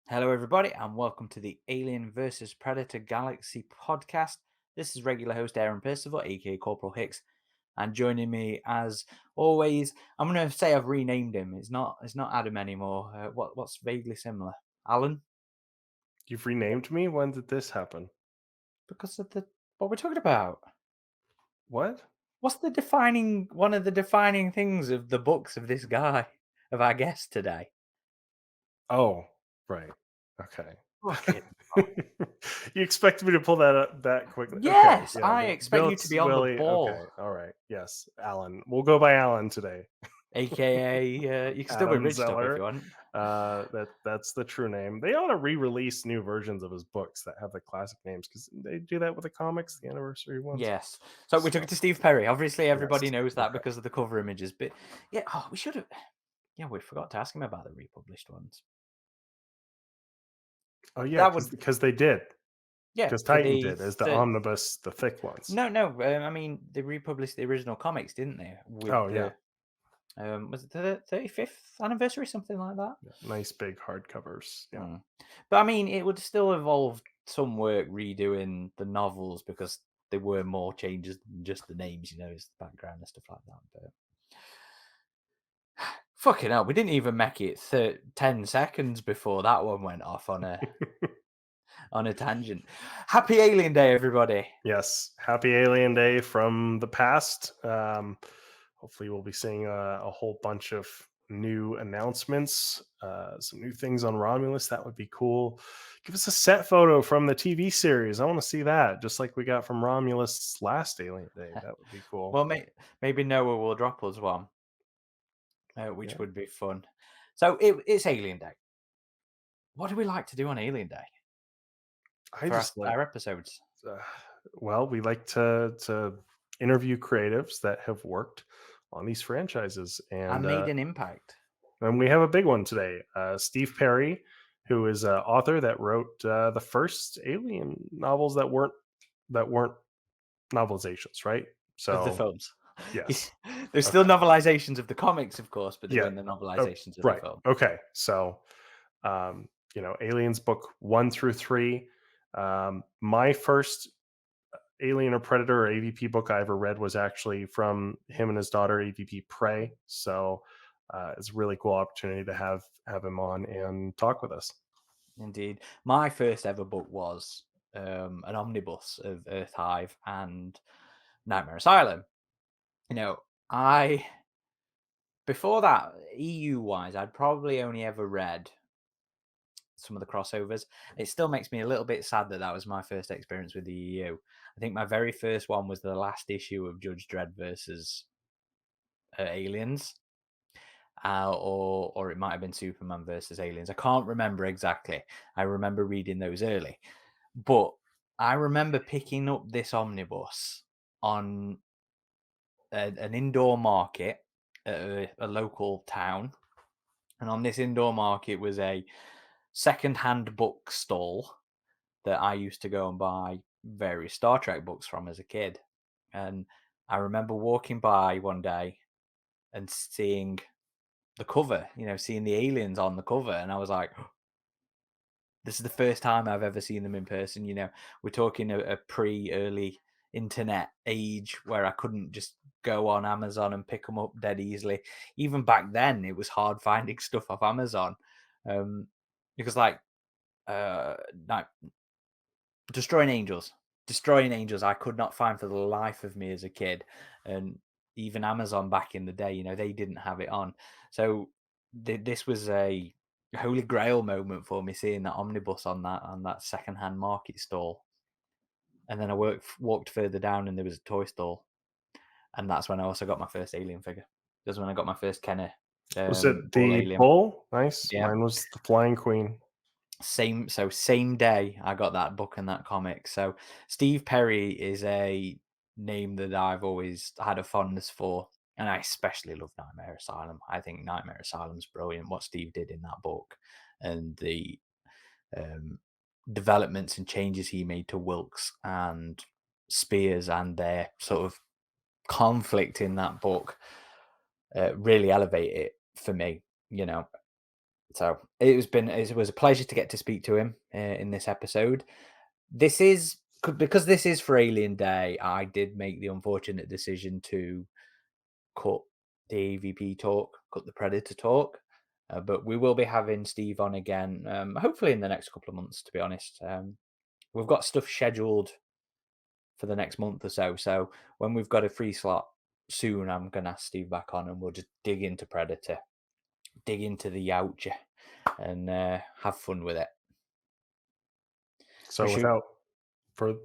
Hello, everybody, and welcome to the Alien versus Predator Galaxy podcast. This is regular host Aaron Percival, aka Corporal Hicks, and joining me as always, I'm going to say I've renamed him. It's not Adam anymore. What's vaguely similar? Alan, You've renamed me? When did this happen? because of the what we're talking about. What? What's the defining one of the defining things of the books of this guy of our guest today? Oh, right. Okay. Fucking You expect me to pull that up that quickly? Okay, yes, yeah, I the expect you to Bills, be on the Willie. ball, Okay, all right. Yes, Alan. We'll go by Alan today. aka you can still be Adam RidgeTop if you Zeller. want. That's the true name. They ought to re-release new versions of his books that have the classic names because they do that with the comics, the anniversary ones. Yes. So we took it So to Steve Perry. Obviously, everybody yes, knows that okay. because of the cover images. But yeah, we should have. Yeah, we forgot to ask him about the republished ones. Oh yeah, That because would, because they did. yeah, Because for Titan the did as the third. omnibus, the thick ones. No, no. I mean, they republished the original comics, didn't they? With Oh yeah. the was it the 35th anniversary, something like that? Yeah, nice big hardcovers. Yeah. Hmm. But I mean, it would still involve some work redoing the novels because there were more changes than just the names, as the background and stuff like that. But fucking hell, we didn't even make it 10 seconds before that one went off on a tangent. Happy Alien Day, everybody. Yes. Happy Alien Day from the past. Hopefully, we'll be seeing a whole bunch of new announcements, some new things on Romulus. That would be cool. Give us a set photo from the TV series. I want to see that, just like we got from Romulus last Alien Day. That would be cool. Well, maybe Noah will drop us one, which Yeah. would be fun. So it's Alien Day. What do we like to do on Alien Day I for our, just like. our episodes? Uh, well, we like to interview creatives that have worked on these franchises, I made an impact. and we have a big one today. Steve Perry, who is an author that wrote the first Alien novels that weren't novelizations, right? Of the So films. yes, There's still okay, novelizations of the comics, of course, but they yeah, weren't the oh, novelizations of the right, film. okay. So Aliens book 1 through 3. My first Alien or Predator or AvP book I ever read was actually from him and his daughter, AvP Prey. So it's a really cool opportunity to have him on and talk with us. Indeed. My first ever book was an omnibus of Earth Hive and Nightmare Asylum. You know, I before that, EU wise, I'd probably only ever read some of the crossovers. It still makes me a little bit sad that that was my first experience with the EU. I think my very first one was the last issue of Judge Dredd versus Aliens, or it might have been Superman versus Aliens. I can't remember exactly. I remember reading those early, but I remember picking up this omnibus on an indoor market at a local town. And on this indoor market was a second-hand book stall that I used to go and buy various Star Trek books from as a kid. And I remember walking by one day and seeing the cover, seeing the aliens on the cover. And I was like, this is the first time I've ever seen them in person. We're talking a pre-early internet age where I couldn't just go on Amazon and pick them up dead easily. Even back then, it was hard finding stuff off Amazon, um, because like uh, like Destroying Angels, I could not find for the life of me as a kid, and even Amazon back in the day, they didn't have it on. So this was a holy grail moment for me seeing that omnibus on that secondhand market stall. And then I walked further down and there was a toy stall, and that's when I also got my first alien figure. That's when I got my first Kenner Was it ball the alien. bull? Nice. Yeah, Mine was the Flying Queen. same day I got that book and that comic. So Steve Perry is a name that I've always had a fondness for, and I especially love Nightmare Asylum. I think Nightmare Asylum's brilliant. What Steve did in that book, and the um, developments and changes he made to Wilkes and Spears and their sort of conflict in that book really elevate it for me. You know, So it was a pleasure to get to speak to him in this episode. Because this is for Alien Day. I did make the unfortunate decision to cut the AvP talk, cut the Predator talk. But we will be having Steve on again, hopefully in the next couple of months, to be honest. We've got stuff scheduled for the next month or so. So when we've got a free slot soon, I'm going to ask Steve back on and we'll just dig into Predator, dig into the Yautja, and have fun with it. So without further,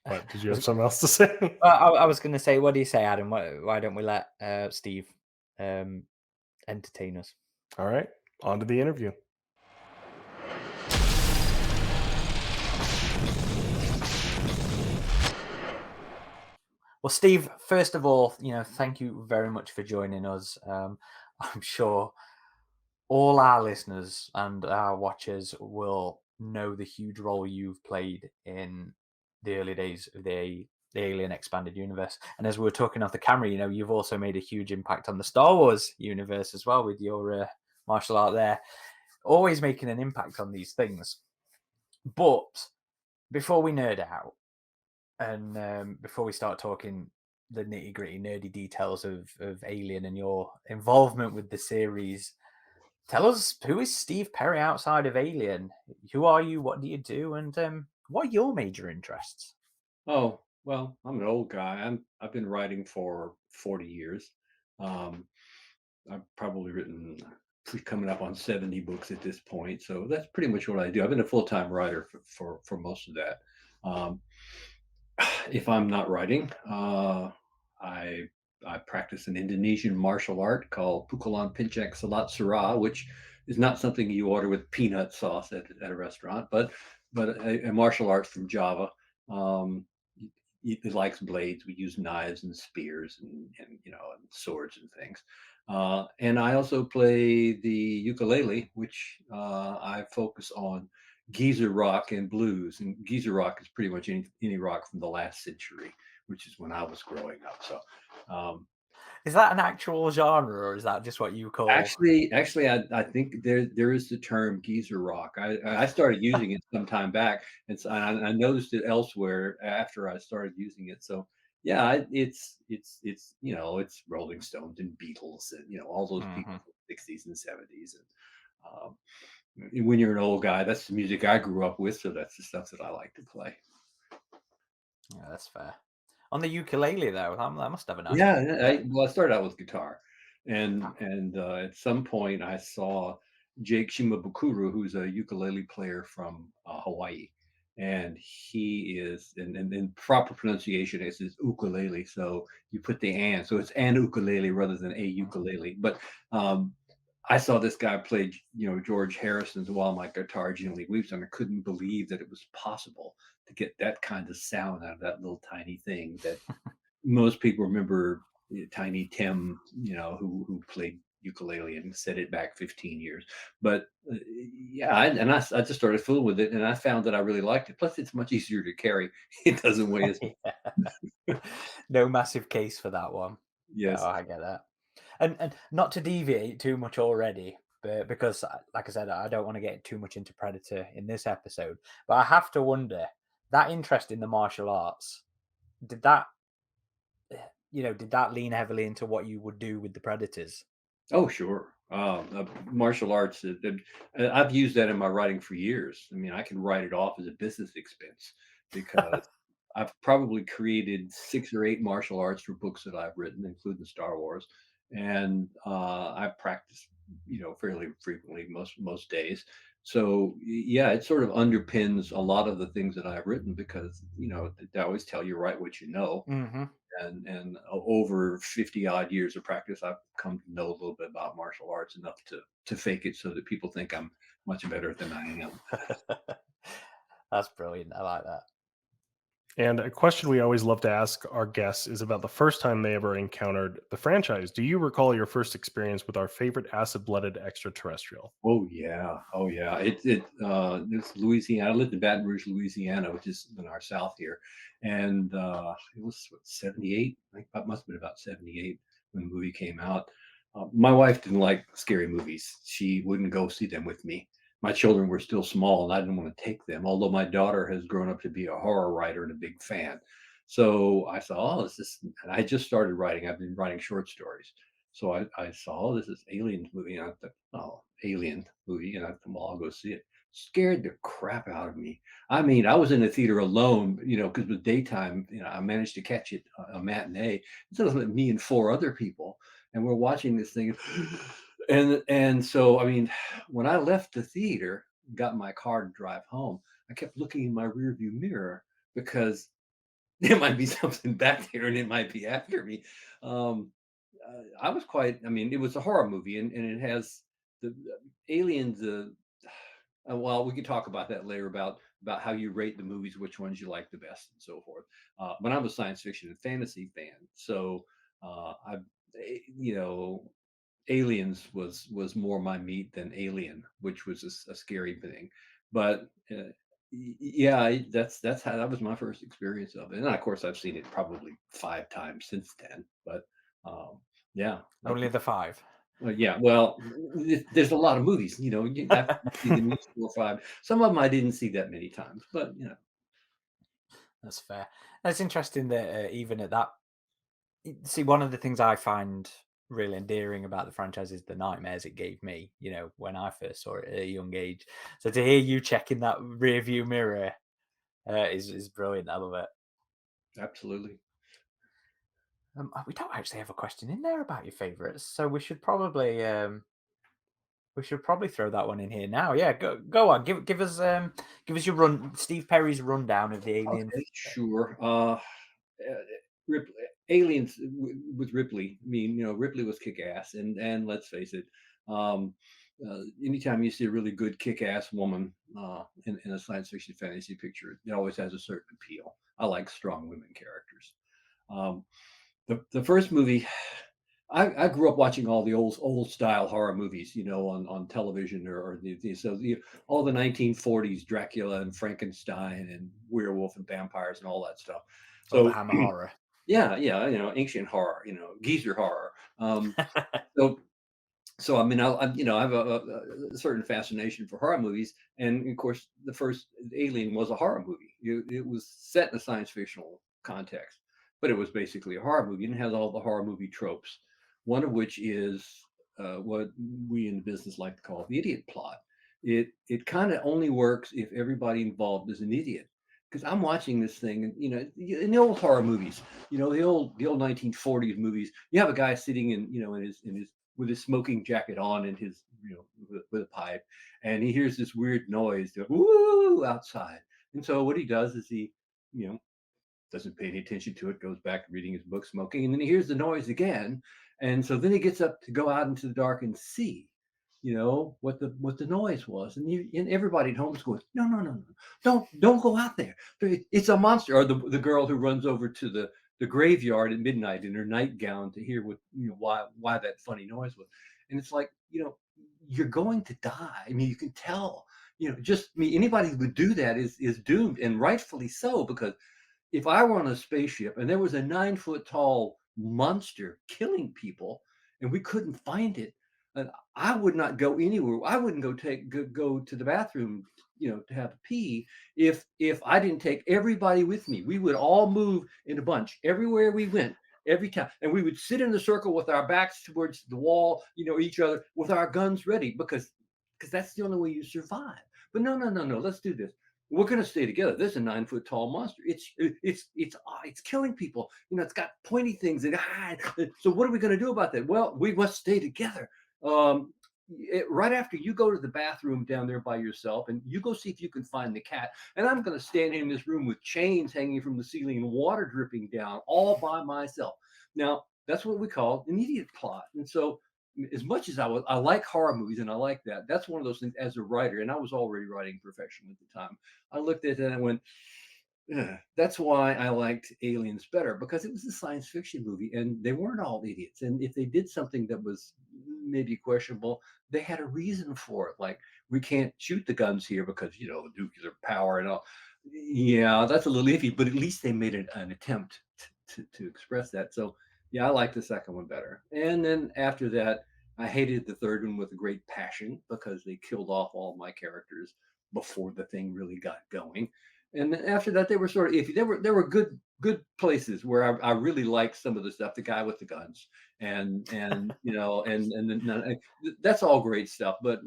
what did you have something else to say? I was going to say, what do you say, Adam? Why don't we let Steve entertain us? All right, on to the interview. Well, Steve, first of all, thank you very much for joining us. I'm sure all our listeners and our watchers will know the huge role you've played in the early days of the Alien Expanded Universe. And as we were talking off the camera, you've also made a huge impact on the Star Wars universe as well with your martial art there, always making an impact on these things. But before we nerd out, and before we start talking the nitty gritty, nerdy details of Alien and your involvement with the series, tell us, who is Steve Perry outside of Alien? Who are you? What do you do? And what are your major interests? Oh, well, I'm an old guy. I've been writing for 40 years. Um, I've probably written coming up on 70 books at this point. So that's pretty much what I do. I've been a full-time writer for most of that. Um, if I'm not writing, I I practice an Indonesian martial art called Pukulan Pincak Salat Sera, which is not something you order with peanut sauce at a restaurant, but a martial art from Java. Um, it likes blades. We use knives and spears and and swords and things. And I also play the ukulele, which I focus on geezer rock and blues. And geezer rock is pretty much any rock from the last century, which is when I was growing up. So um, Is that an actual genre, or is that just what you call? actually, I think there is the term geezer rock. I started using it some time back, and so I noticed it elsewhere after I started using it. So yeah, it's it's Rolling Stones and Beatles and all those people Mhm. from the 60s and 70s. And when you're an old guy, that's the music I grew up with, so that's the stuff that I like to play. Yeah, that's fair. On the ukulele, though, that must have a nice Yeah, tune yeah, to it. I started out with guitar, and at some point I saw Jake Shimabukuro, who's a ukulele player from Hawaii, and he is, and proper pronunciation is ukulele. So you put the "and," so it's an ukulele rather than a ukulele. But um, I saw this guy play, George Harrison's "While My Guitar Gently Weeps," and I couldn't believe that it was possible to get that kind of sound out of that little tiny thing that most people remember Tiny Tim, who played ukulele and set it back 15 years. But yeah, I just started fooling with it, and I found that I really liked it. Plus, it's much easier to carry. It doesn't weigh as Yeah. No massive case for that one. No, yes. I get that. And not to deviate too much already, but because, like I said, I don't want to get too much into Predator in this episode. But I have to wonder, that interest in the martial arts, did that, did that lean heavily into what you would do with the Predators? Oh, sure. Martial arts. I've used that in my writing for years. I mean, I can write it off as a business expense because I've probably created 6 or 8 martial arts for books that I've written, including Star Wars, and I practice, fairly frequently most days. So yeah, it sort of underpins a lot of the things that I've written because they always tell you write what you know, Hmm. and over 50 odd years of practice, I've come to know a little bit about martial arts enough to fake it so that people think I'm much better than I am. That's brilliant. I like that. And a question we always love to ask our guests is about the first time they ever encountered the franchise. Do you recall your first experience with our favorite acid-blooded extraterrestrial? Oh yeah, oh yeah. It's Louisiana. I lived in Baton Rouge, Louisiana, which is in our south here, and it was what, 78. I think that must have been about 78 when the movie came out. My wife didn't like scary movies. She wouldn't go see them with me. My children were still small, and I didn't want to take them. Although my daughter has grown up to be a horror writer and a big fan, so I saw, oh, this is. And I just started writing. I've been writing short stories, so I saw, oh, this is Alien movie, and I thought, oh, Alien movie, and I thought, well, I'll go see it. Scared the crap out of me. I mean, I was in the theater alone, because it was daytime. I managed to catch it a matinee. It was me and 4 other people, and we're watching this thing, and so I mean, when I left the theater, got in my car to drive home, I kept looking in my rearview mirror because there might be something back there and it might be after me. um I was quite, I mean, it was a horror movie, and it has the aliens, well, we can talk about that later, about how you rate the movies, which ones you like the best, and so forth. But I'm a science fiction and fantasy fan, so I, you know, Aliens was more my meat than Alien, which was a scary thing. But yeah, that's how, that was my first experience of it. And of course, I've seen it probably 5 times since then. But um, yeah, Only the 5. yeah. Well, there's a lot of movies. After you see the news 4 or 5. Some of them I didn't see that many times, but That's fair. It's interesting that even at that, see, one of the things I find really endearing about the franchise is the nightmares it gave me, when I first saw it at a young age. So to hear you checking that rear view mirror is brilliant. I love it. absolutely. We don't actually have a question in there about your favorites, so we should probably throw that one in here now. Yeah, go on. Give us your Steve Perry's rundown of the Alien. Okay, sure. Ripley, Aliens with Ripley. I mean, Ripley was kick-ass, and let's face it, um, anytime you see a really good kick-ass woman in a science fiction fantasy picture, it always has a certain appeal. I like strong women characters. Um, the first movie, I grew up watching all the old style horror movies, on television, or all the 1940s Dracula and Frankenstein and werewolf and vampires and all that stuff. Or the So Hammer horror. yeah, ancient horror, geezer horror. So I mean, I have a certain fascination for horror movies, and of course, the first Alien was a horror movie. It was set in a science fictional context, but it was basically a horror movie, and it has all the horror movie tropes. One of which is what we in the business like to call the idiot plot. It kind of only works if everybody involved is an idiot. Because I'm watching this thing, and in the old horror movies, the old 1940s movies, you have a guy sitting in his with his smoking jacket on and his, with a pipe, and he hears this weird noise, woo, outside. And so what he does is he, you know, doesn't pay any attention to it, goes back to reading his book, smoking, and then he hears the noise again. And so then he gets up to go out into the dark and see, what the noise was. And everybody at home is going, no, no, no, no, don't go out there. It's a monster. Or the girl who runs over to the graveyard at midnight in her nightgown to hear what, why that funny noise was. And it's like, you're going to die. I mean, you can tell, anybody who would do that is doomed, and rightfully so, because if I were on a spaceship and there was a 9 foot tall monster killing people and we couldn't find it, I would not go anywhere. I wouldn't go to the bathroom, to have a pee if I didn't take everybody with me. We would all move in a bunch everywhere we went, every time, and we would sit in a circle with our backs towards the wall, each other, with our guns ready, because that's the only way you survive. But no, no, no, no. Let's do this. We're going to stay together. There's a 9 foot tall monster. It's killing people. It's got pointy things. So what are we going to do about that? Well, we must stay together. Right after you go to the bathroom down there by yourself, and you go see if you can find the cat. And I'm going to stand in this room with chains hanging from the ceiling and water dripping down, all by myself. Now, that's what we call an idiot plot. And so, as much as I like horror movies, and I like that, that's one of those things as a writer, and I was already writing professionally at the time. I looked at it and I went, "Ugh." That's why I liked Aliens better, because it was a science fiction movie and they weren't all idiots. And if they did something that was maybe questionable, they had a reason for it. Like, we can't shoot the guns here because, the nuclear power and all. Yeah, that's a little iffy, but at least they made an attempt to express that. So Yeah, I like the second one better. And then after that, I hated the third one with a great passion because they killed off all my characters before the thing really got going. And then after that, they were sort of iffy. There were good places where I really liked some of the stuff. The guy with the guns, and then that's all great stuff. But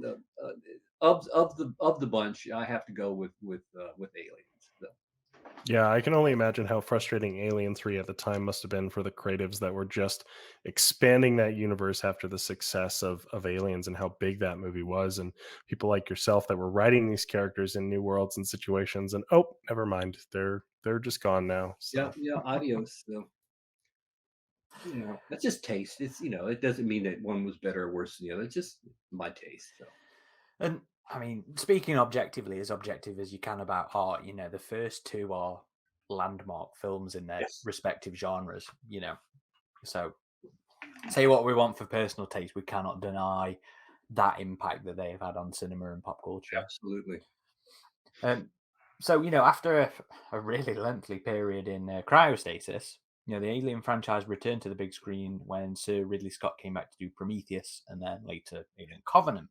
of the bunch, I have to go with Aliens. So, Yeah, I can only imagine how frustrating Alien 3 at the time must have been for the creatives that were just expanding that universe after the success of Aliens and how big that movie was. And people like yourself that were writing these characters in new worlds and situations. And oh, never mind. They're just gone now. yeah, So yeah, adios. So. That's just taste. It doesn't mean that one was better or worse than the other. It's just my taste. So And I mean, speaking objective as you can about art, the first two are landmark films in their yes, respective genres, So say what we want for personal taste, we cannot deny that impact that they have had on cinema and pop culture. absolutely. Um, so after a really lengthy period in cryostasis, the Alien franchise returned to the big screen when Sir Ridley Scott came back to do Prometheus and then later Alien Covenant.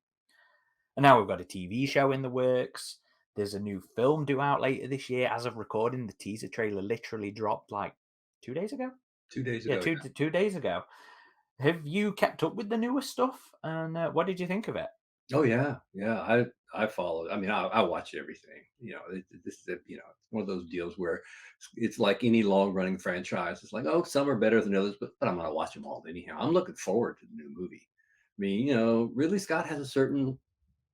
And now we've got a TV show in the works. There's a new film due out later this year. As of recording, the teaser trailer literally dropped like 2 days ago. 2 days Yeah, ago. two days ago. Have you kept up with the newest stuff? And what did you think of it? Oh yeah, yeah. I follow. I mean, I watch everything. This is it's one of those deals where it's like any long running franchise. It's like, oh, some are better than others, but I'm gonna watch them all anyhow. I'm looking forward to the new movie. I mean, Ridley Scott has a certain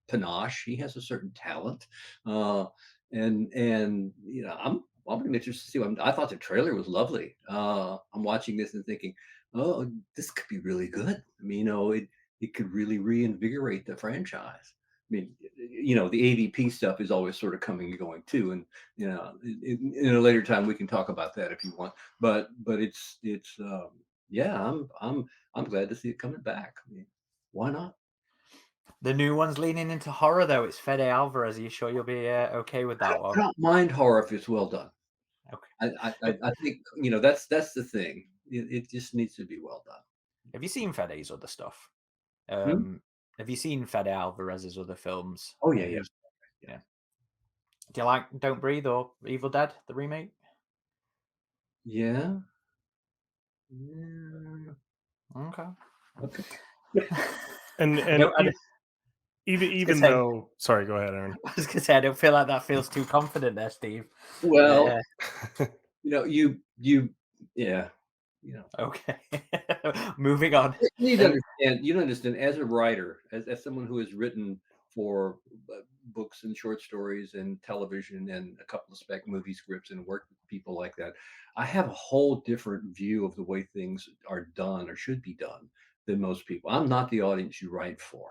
panache. He has a certain talent, uh, and I'm gonna be interested to see. I thought the trailer was lovely. I'm watching this and thinking, oh, this could be really good. I mean, it could really reinvigorate the franchise. I mean, the AvP stuff is always sort of coming and going too, and in a later time we can talk about that if you want. But it's yeah, I'm glad to see it coming back. I mean, why not? The new one's leaning into horror, though. It's Fede Alvarez. Are you sure you'll be okay with that I one? don't mind horror if it's well done. I I I Okay. I think, that's the thing. It just needs to be well done. Have you seen Fede's other stuff? Hmm? Have you seen Fede Alvarez's other films? Oh, yeah, yeah, He's yeah. yeah. Do you like Don't Breathe or Evil Dead, the remake? Yeah? Yeah, Okay. okay. and I and don't. I, even was gonna even say, though sorry, go ahead, Aaron. I was gonna say, I don't feel like that feels too confident there, Steve. Well, Uh, you yeah, you know. okay. Moving on. And You need to understand, as a writer, as someone who has written for books and short stories and television and a couple of spec movie scripts and worked with people like that, I have a whole different view of the way things are done or should be done than most people. I'm not the audience you write for.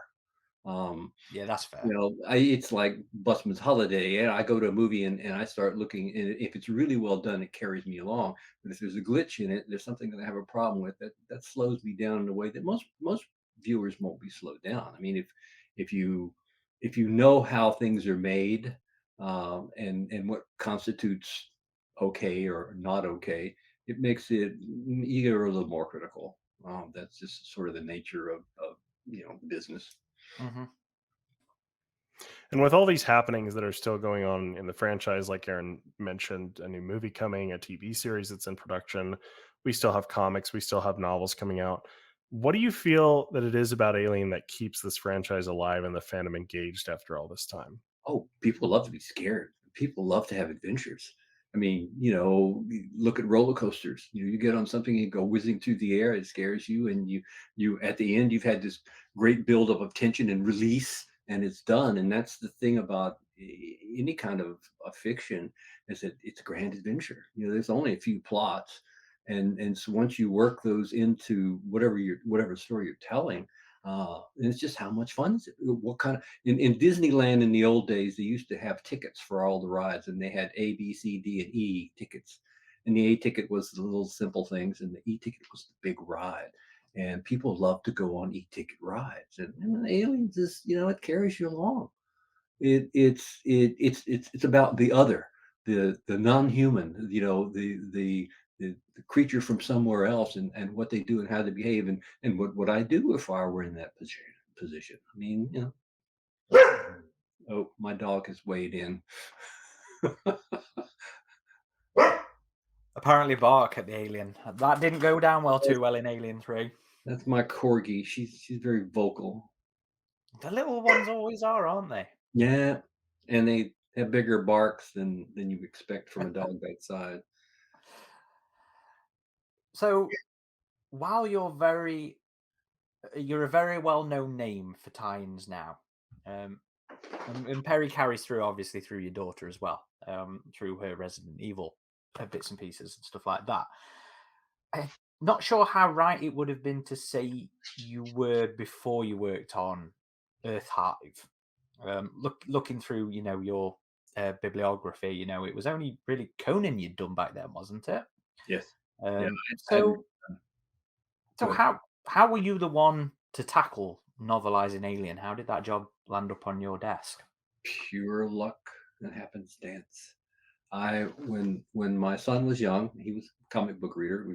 Um, yeah, that's fair. it's like Busman's Holiday. And I go to a movie and I start looking, and if it's really well done, it carries me along. But if there's a glitch in it, there's something that I have a problem with that slows me down in a way that most viewers won't be slowed down. I mean, if you if you know how things are made, and what constitutes okay or not okay, it makes it either a little more critical. That's just sort of the nature of business. Hmm. And with all these happenings that are still going on in the franchise, like Aaron mentioned, a new movie coming, a TV series that's in production, we still have comics, we still have novels coming out. What do you feel that it is about Alien that keeps this franchise alive and the fandom engaged after all this time? Oh, people love to be scared. People love to have adventures. I mean, you look at roller coasters. You get on something and go whizzing through the air. It scares you, and you at the end you've had this great buildup of tension and release, and it's done. And that's the thing about any kind of a fiction is that it's a grand adventure. There's only a few plots, and so once you work those into whatever story you're telling, and it's just how much fun is it? What kind of in Disneyland in the old days, they used to have tickets for all the rides, and they had A, B, C, D, and E tickets. And the A ticket was the little simple things, and the E ticket was the big ride. And people love to go on E ticket rides. And Aliens is, it carries you along. It's about the other, the non-human, the creature from somewhere else, and what they do and how they behave, and what would I do if I were in that position. I mean, oh, my dog has weighed in. Apparently bark at the alien. That didn't go down too well in Alien 3. That's my corgi. She's very vocal. The little ones always are, aren't they? Yeah, and they have bigger barks than you expect from a dog that size. So while you're a very well-known name for tie-ins now, and Perry carries through obviously through your daughter as well, through her Resident Evil bits and pieces and stuff like that. I'm not sure how right it would have been to say you were before you worked on Earth Hive. Looking through, your bibliography, it was only really Conan you'd done back then, wasn't it? Yes. Yeah. So, Go so ahead. how were you the one to tackle novelizing Alien? How did that job land up on your desk? Pure luck and happenstance. When my son was young, he was a comic book reader.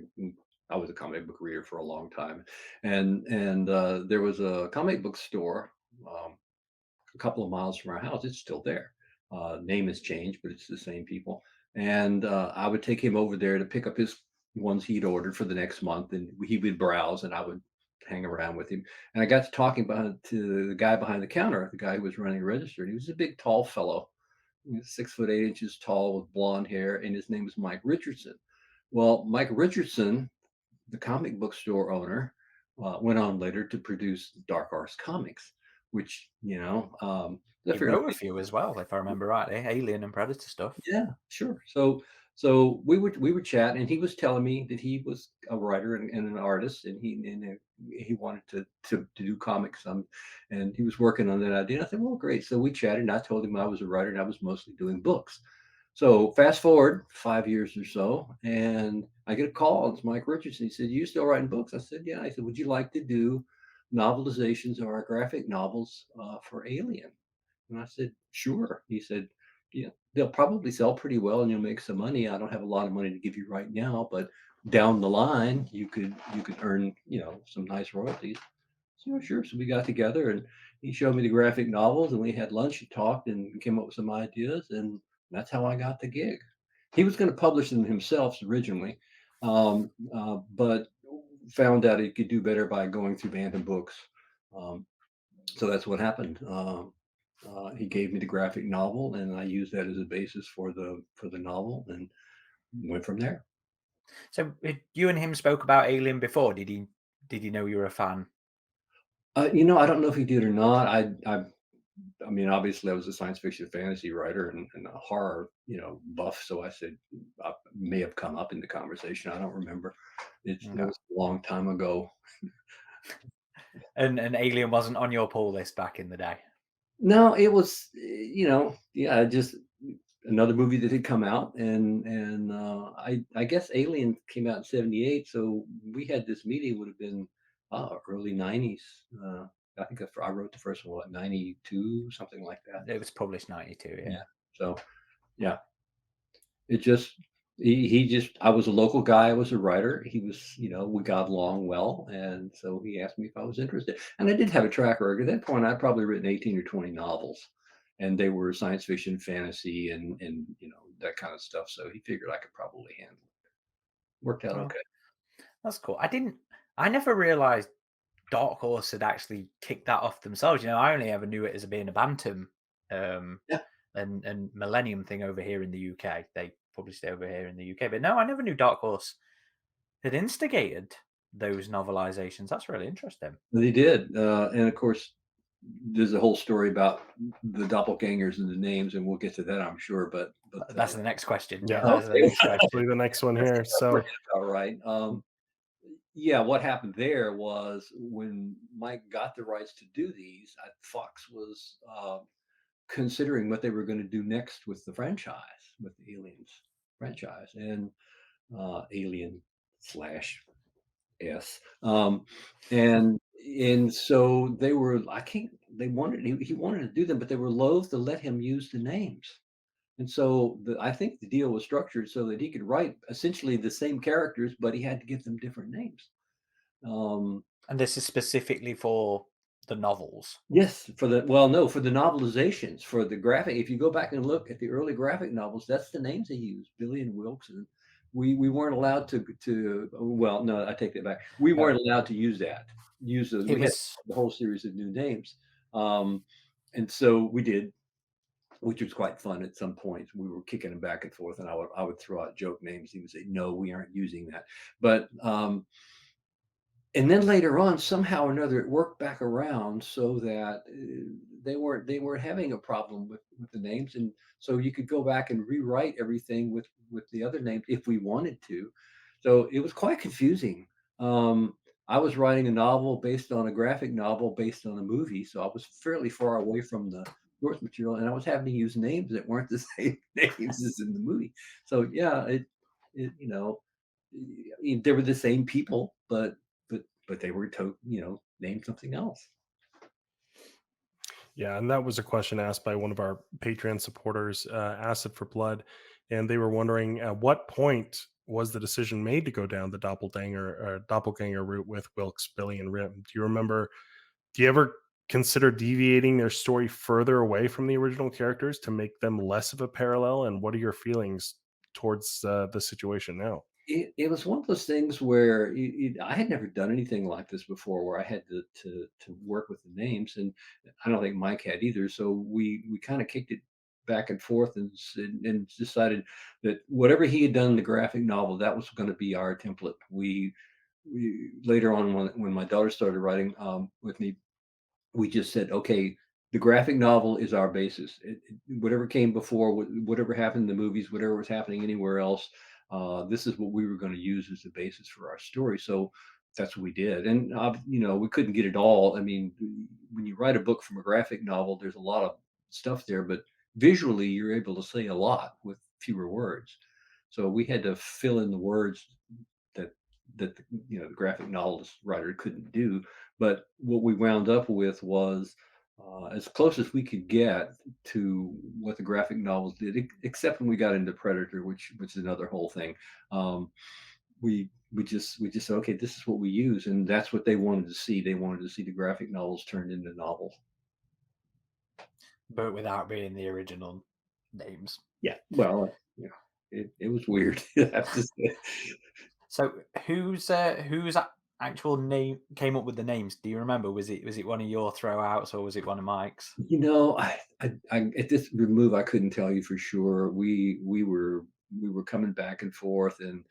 I was a comic book reader for a long time, and there was a comic book store a couple of miles from our house. It's still there. Name has changed, but it's the same people. And I would take him over there to pick up his ones he'd ordered for the next month, and he would browse, and I would hang around with him. And I got to talking to the guy behind the counter, the guy who was running the register. And he was a big, tall fellow, 6'8" tall with blonde hair, and his name was Mike Richardson. Well, Mike Richardson, the comic book store owner, went on later to produce Dark Horse Comics, which He wrote a few as well, if I remember rightly, Alien and Predator stuff. yeah, sure. So we would chat, and he was telling me that he was a writer and an artist, and he wanted to do comics. And he was working on that idea. And I said, well, great. So we chatted, and I told him I was a writer and I was mostly doing books. So fast forward 5 years or so, and I get a call. It's Mike Richardson. He said, "You still writing books?" I said, "Yeah." I said, "Would you like to do novelizations or graphic novels for Alien?" And I said, "Sure." He said, "Yeah, they'll probably sell pretty well and you'll make some money. I don't have a lot of money to give you right now, but down the line you could earn, some nice royalties." So sure. So we got together and he showed me the graphic novels and we had lunch and talked and came up with some ideas, and that's how I got the gig. He was going to publish them himself originally, but found out he could do better by going through Bantam books. Um, so that's what happened. He gave me the graphic novel, and I used that as a basis for the novel, and went from there. So you and him spoke about Alien before. Did he know you were a fan? I don't know if he did or not. I mean, obviously, I was a science fiction fantasy writer and a horror, buff. So I said I may have come up in the conversation. I don't remember. It No. was a long time ago. And Alien wasn't on your pull list back in the day. No, it was, yeah, just another movie that had come out, and I guess Alien came out in '78, so we had this meeting would have been early '90s. I think I wrote the first one, what, '92, something like that. It was published 92, yeah. Yeah. So yeah, it just he just I was a local guy. I was a writer. He was, we got along well, and so he asked me if I was interested. And I did have a track record. At that point, I'd probably written 18 or 20 novels, and they were science fiction, fantasy, and that kind of stuff. So he figured I could probably handle it. Worked out Well, okay. that's cool. I never realized Dark Horse had actually kicked that off themselves. I only ever knew it as being a Bantam Yeah. and Millennium thing over here in the UK. They published it over here in the UK. But no, I never knew Dark Horse had instigated those novelizations. That's really interesting. They did, and of course, there's a whole story about the doppelgangers and the names, and we'll get to that, I'm sure. But That's the next question. Yeah. That's the next question. Actually, the next one here. So all right. Yeah, what happened there was when Mike got the rights to do these, Fox was considering what they were going to do next with the franchise, with the Aliens franchise, and Alien slash S. And so they were, I can't, they wanted, he wanted to do them, but they were loath to let him use the names. And so I think the deal was structured so that he could write essentially the same characters, but he had to give them different names. Um, And this is specifically for the novels. yes, for the novelizations, for the graphic. If you go back and look at the early graphic novels, that's the names they used, Billy and Wilkes. And we weren't allowed to. Well, no, I take that back. We No, weren't allowed to use that. Use those. it We had was the whole series of new names, um, and so we did, which was quite fun. At some points, we were kicking him back and forth, and I would throw out joke names. He would say, "No, we aren't using that." But and then later on, somehow or another, it worked back around so that they weren't having a problem with the names, and so you could go back and rewrite everything with the other names if we wanted to. So it was quite confusing. Um, I was writing a novel based on a graphic novel based on a movie, so I was fairly far away from the source material, and I was having to use names that weren't the same names as in the movie. So yeah, it they were the same people, but they were named something else. Yeah, and that was a question asked by one of our Patreon supporters, Acid for Blood, and they were wondering at what point was the decision made to go down the doppelganger route with Wilkes, Billy, and Rim? Do you remember? Do you ever consider deviating their story further away from the original characters to make them less of a parallel? And what are your feelings towards the situation now? It was one of those things where I had never done anything like this before, where I had to work with the names, and I don't think Mike had either. So we kind of kicked it back and forth and decided that whatever he had done in the graphic novel, that was going to be our template. We later on when my daughter started writing with me, we just said, okay, the graphic novel is our basis. Whatever came before, whatever happened in the movies, whatever was happening anywhere else, this is what we were going to use as the basis for our story. So that's what we did. And, we couldn't get it all. I mean, when you write a book from a graphic novel, there's a lot of stuff there, but visually, you're able to say a lot with fewer words. So we had to fill in the words that the graphic novelist writer couldn't do. But what we wound up with was as close as we could get to what the graphic novels did, except when we got into Predator, which is another whole thing. Um, we just said, okay, this is what we use, and that's what they wanted to see. They wanted to see the graphic novels turned into novels. but without being the original names. Yeah, well, it was weird. I have to say. So whose actual name came up with the names? Do you remember? Was it one of your throwouts or was it one of Mike's? At this remove, I couldn't tell you for sure. We were coming back and forth, and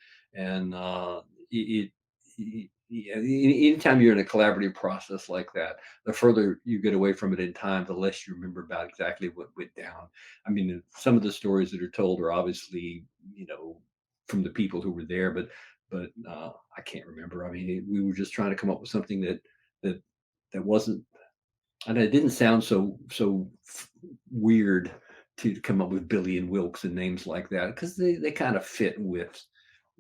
anytime you're in a collaborative process like that, the further you get away from it in time, the less you remember about exactly what went down. I mean, some of the stories that are told are obviously, from the people who were there, but I can't remember. I mean, we were just trying to come up with something that that wasn't, and it didn't sound so weird to come up with Billy and Wilkes and names like that because they kind of fit with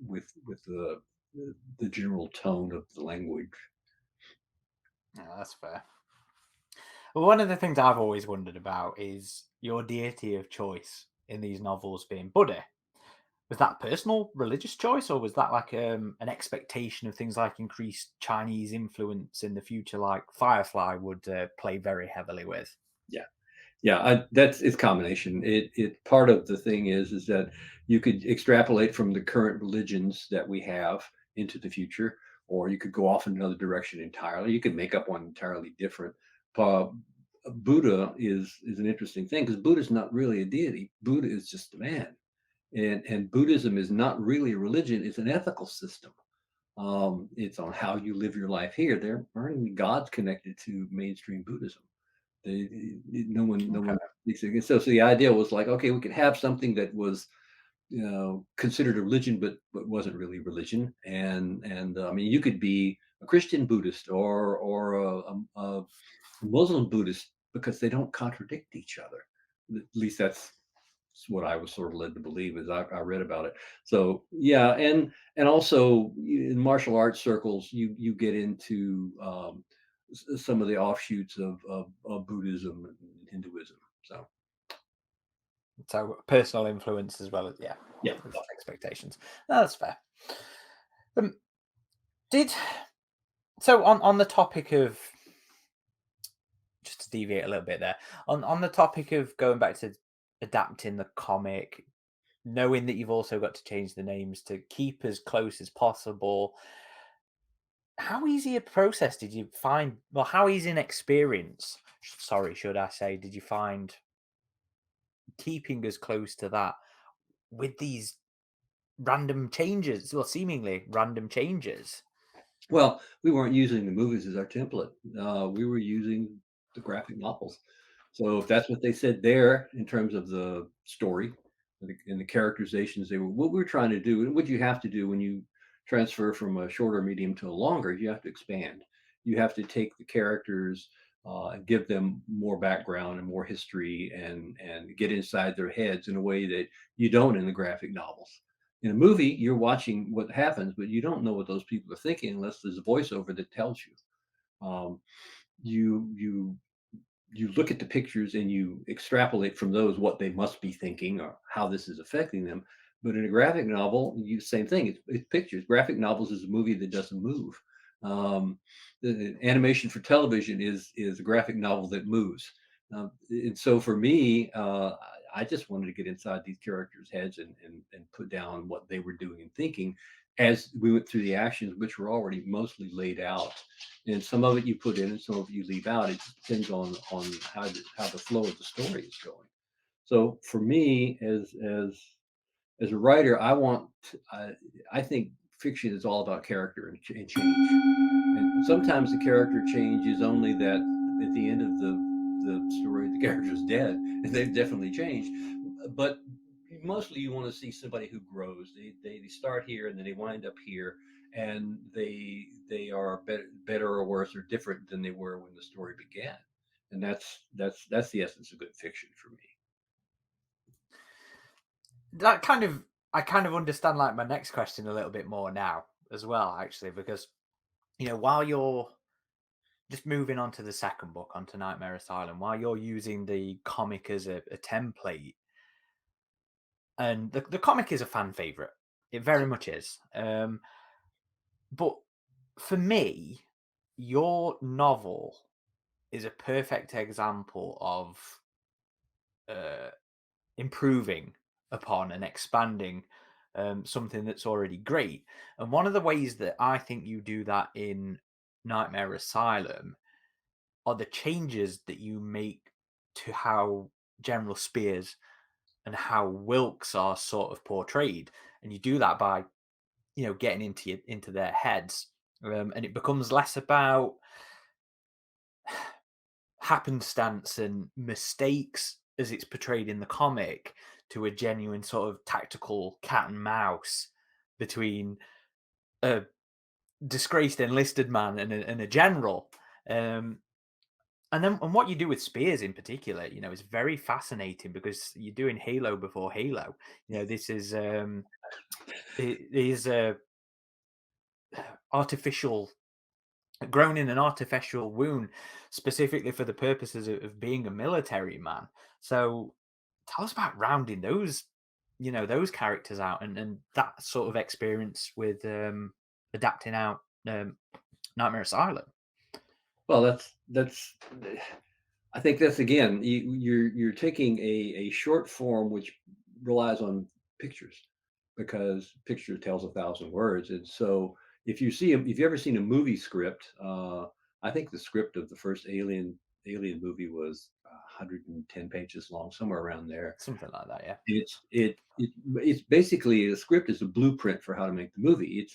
the general tone of the language. Yeah, that's fair. Well, one of the things I've always wondered about is your deity of choice in these novels being Buddha. Was that personal religious choice, or was that like an expectation of things like increased Chinese influence in the future, like Firefly would play very heavily with? Yeah. Yeah, that's it's combination. It part of the thing is that you could extrapolate from the current religions that we have into the future, or you could go off in another direction entirely. You could make up one entirely different. Uh, Buddha is an interesting thing because Buddha's not really a deity. Buddha is just a man, and Buddhism is not really a religion. It's an ethical system. It's on how you live your life here. There aren't any gods connected to mainstream Buddhism. No one Okay. speaks against. So the idea was like, okay, we could have something that was, considered a religion, but wasn't really religion. And I mean, you could be a Christian Buddhist or a Muslim Buddhist because they don't contradict each other. At least that's what I was sort of led to believe as I read about it. So yeah, and also in martial arts circles, you get into some of the offshoots of Buddhism and Hinduism. So So personal influence as well as Yeah. expectations. No, that's fair. Did so on the topic of, just to deviate a little bit there, on the topic of going back to adapting the comic, knowing that you've also got to change the names to keep as close as possible, how easy a process did you find? Well, how easy an experience, sorry, should I say, did you find keeping as close to that with these random changes, well, seemingly random changes? Well, we weren't using the movies as our template. We were using the graphic novels. So if that's what they said there in terms of the story and the characterizations, they were what we were trying to do, and what you have to do when you transfer from a shorter medium to a longer, you have to expand. You have to take the characters and give them more background and more history, and get inside their heads in a way that you don't in the graphic novels. In a movie, you're watching what happens, but you don't know what those people are thinking unless there's a voiceover that tells you. Um, you you look at the pictures and you extrapolate from those what they must be thinking or how this is affecting them. But in a graphic novel, you same thing. It's pictures. Graphic novels is a movie that doesn't move. Um, the animation for television is a graphic novel that moves. And so for me, I just wanted to get inside these characters' heads and put down what they were doing and thinking as we went through the actions, which were already mostly laid out, and some of it you put in and some of it you leave out. It just depends on how the flow of the story is going. So for me, as a writer, I think fiction is all about character and change. And sometimes the character change is only that at the end of the story, the character's dead, and they've definitely changed. But mostly, you want to see somebody who grows. They start here and then they wind up here, and they are better or worse or different than they were when the story began. And that's the essence of good fiction for me. That kind of, I kind of understand like my next question a little bit more now as well, actually, because while you're just moving on to the second book, onto Nightmare Asylum, while you're using the comic as a template, and the comic is a fan favorite, it very much is. But for me, your novel is a perfect example of uh, improving upon and expanding something that's already great. And one of the ways that I think you do that in Nightmare Asylum are the changes that you make to how General Spears and how Wilkes are sort of portrayed. And you do that by, getting into their heads. And it becomes less about happenstance and mistakes as it's portrayed in the comic, to a genuine sort of tactical cat and mouse between a disgraced enlisted man and a general. And what you do with Spears in particular, is very fascinating, because you're doing Halo before Halo. This is it is a artificial, grown in an artificial wound, specifically for the purposes of being a military man. So tell us about rounding those characters out, and that sort of experience with adapting out Nightmare Asylum. Well, that's. I think that's again, you're taking a short form which relies on pictures, because picture tells a thousand words. And so if you ever seen a movie script, I think the script of the first Alien movie was 110 pages long, somewhere around there. Something like that, yeah. It's basically, the script is a blueprint for how to make the movie.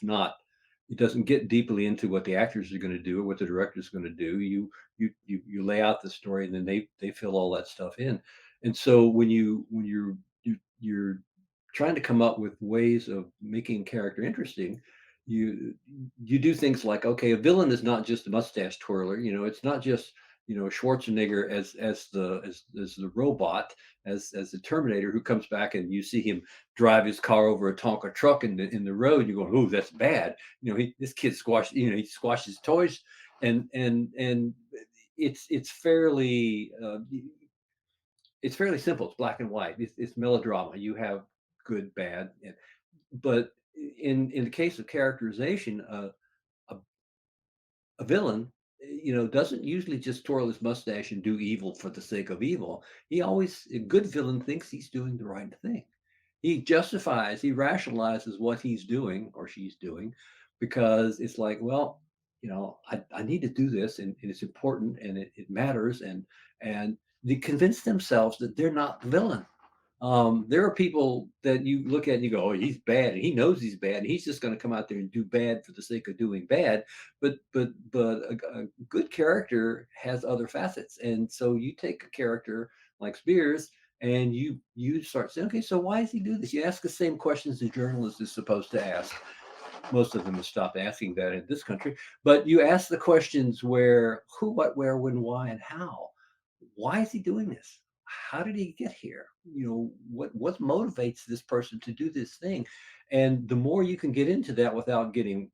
It doesn't get deeply into what the actors are going to do or what the director is going to do. You lay out the story, and then they fill all that stuff in. And so when you're trying to come up with ways of making character interesting, you you do things like, okay, a villain is not just a mustache twirler. It's not just Schwarzenegger as the robot, as the Terminator who comes back and you see him drive his car over a Tonka truck in the road. You go, oh, that's bad. This kid squashed. He squashes toys, and it's fairly. it's fairly simple. It's black and white. It's melodrama. You have good, bad, but in the case of characterization, a, a villain, doesn't usually just twirl his mustache and do evil for the sake of evil. A good villain thinks he's doing the right thing. He justifies, he rationalizes what he's doing or she's doing because it's like, well, I need to do this and it's important and it matters and they convince themselves that they're not the villain. There are people that you look at and you go, oh, he's bad, and he knows he's bad, and he's just going to come out there and do bad for the sake of doing bad. But a good character has other facets, and so you take a character like Spears, and you start saying, okay, so why does he do this? You ask the same questions a journalist is supposed to ask. Most of them have stopped asking that in this country, but you ask the questions where, who, what, where, when, why, and how. Why is he doing this? How did he get here? What motivates this person to do this thing? And the more you can get into that without getting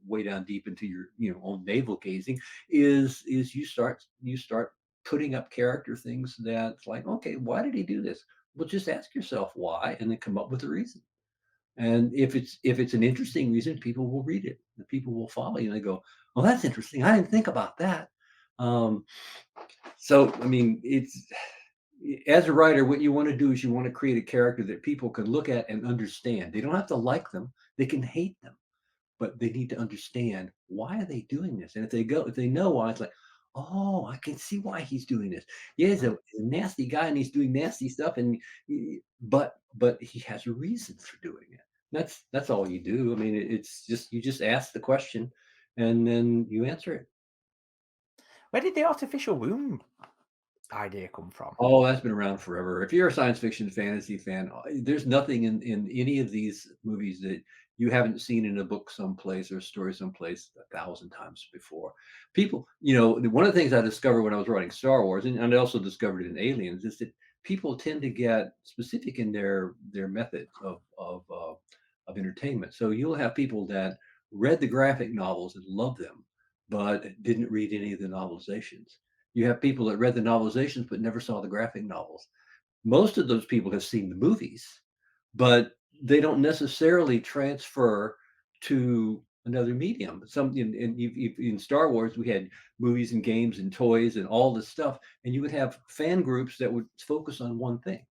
way down deep into your own navel gazing, is you start putting up character things that's like, okay, why did he do this? Well, just ask yourself why, and then come up with a reason. And if it's an interesting reason, people will read it. The people will follow you, and they go, "Well, that's interesting. I didn't think about that." Um, so, I mean, it's as a writer, what you want to do is you want to create a character that people can look at and understand. They don't have to like them; they can hate them, but they need to understand why are they doing this. And if they know why, it's like, oh, I can see why he's doing this. Yeah, he's a nasty guy and he's doing nasty stuff, but he has a reason for doing it. That's all you do. I mean, it's just you just ask the question, and then you answer it. Where did the artificial womb idea come from? Oh, that's been around forever. If you're a science fiction fantasy fan, there's nothing in any of these movies that you haven't seen in a book someplace or a story someplace 1,000 times before. People, one of the things I discovered when I was writing Star Wars, and I also discovered it in Aliens, is that people tend to get specific in their method of entertainment. So you'll have people that read the graphic novels and love them, but didn't read any of the novelizations. You have people that read the novelizations but never saw the graphic novels. Most of those people have seen the movies, but they don't necessarily transfer to another medium. In Star Wars, we had movies and games and toys and all this stuff, and you would have fan groups that would focus on one thing,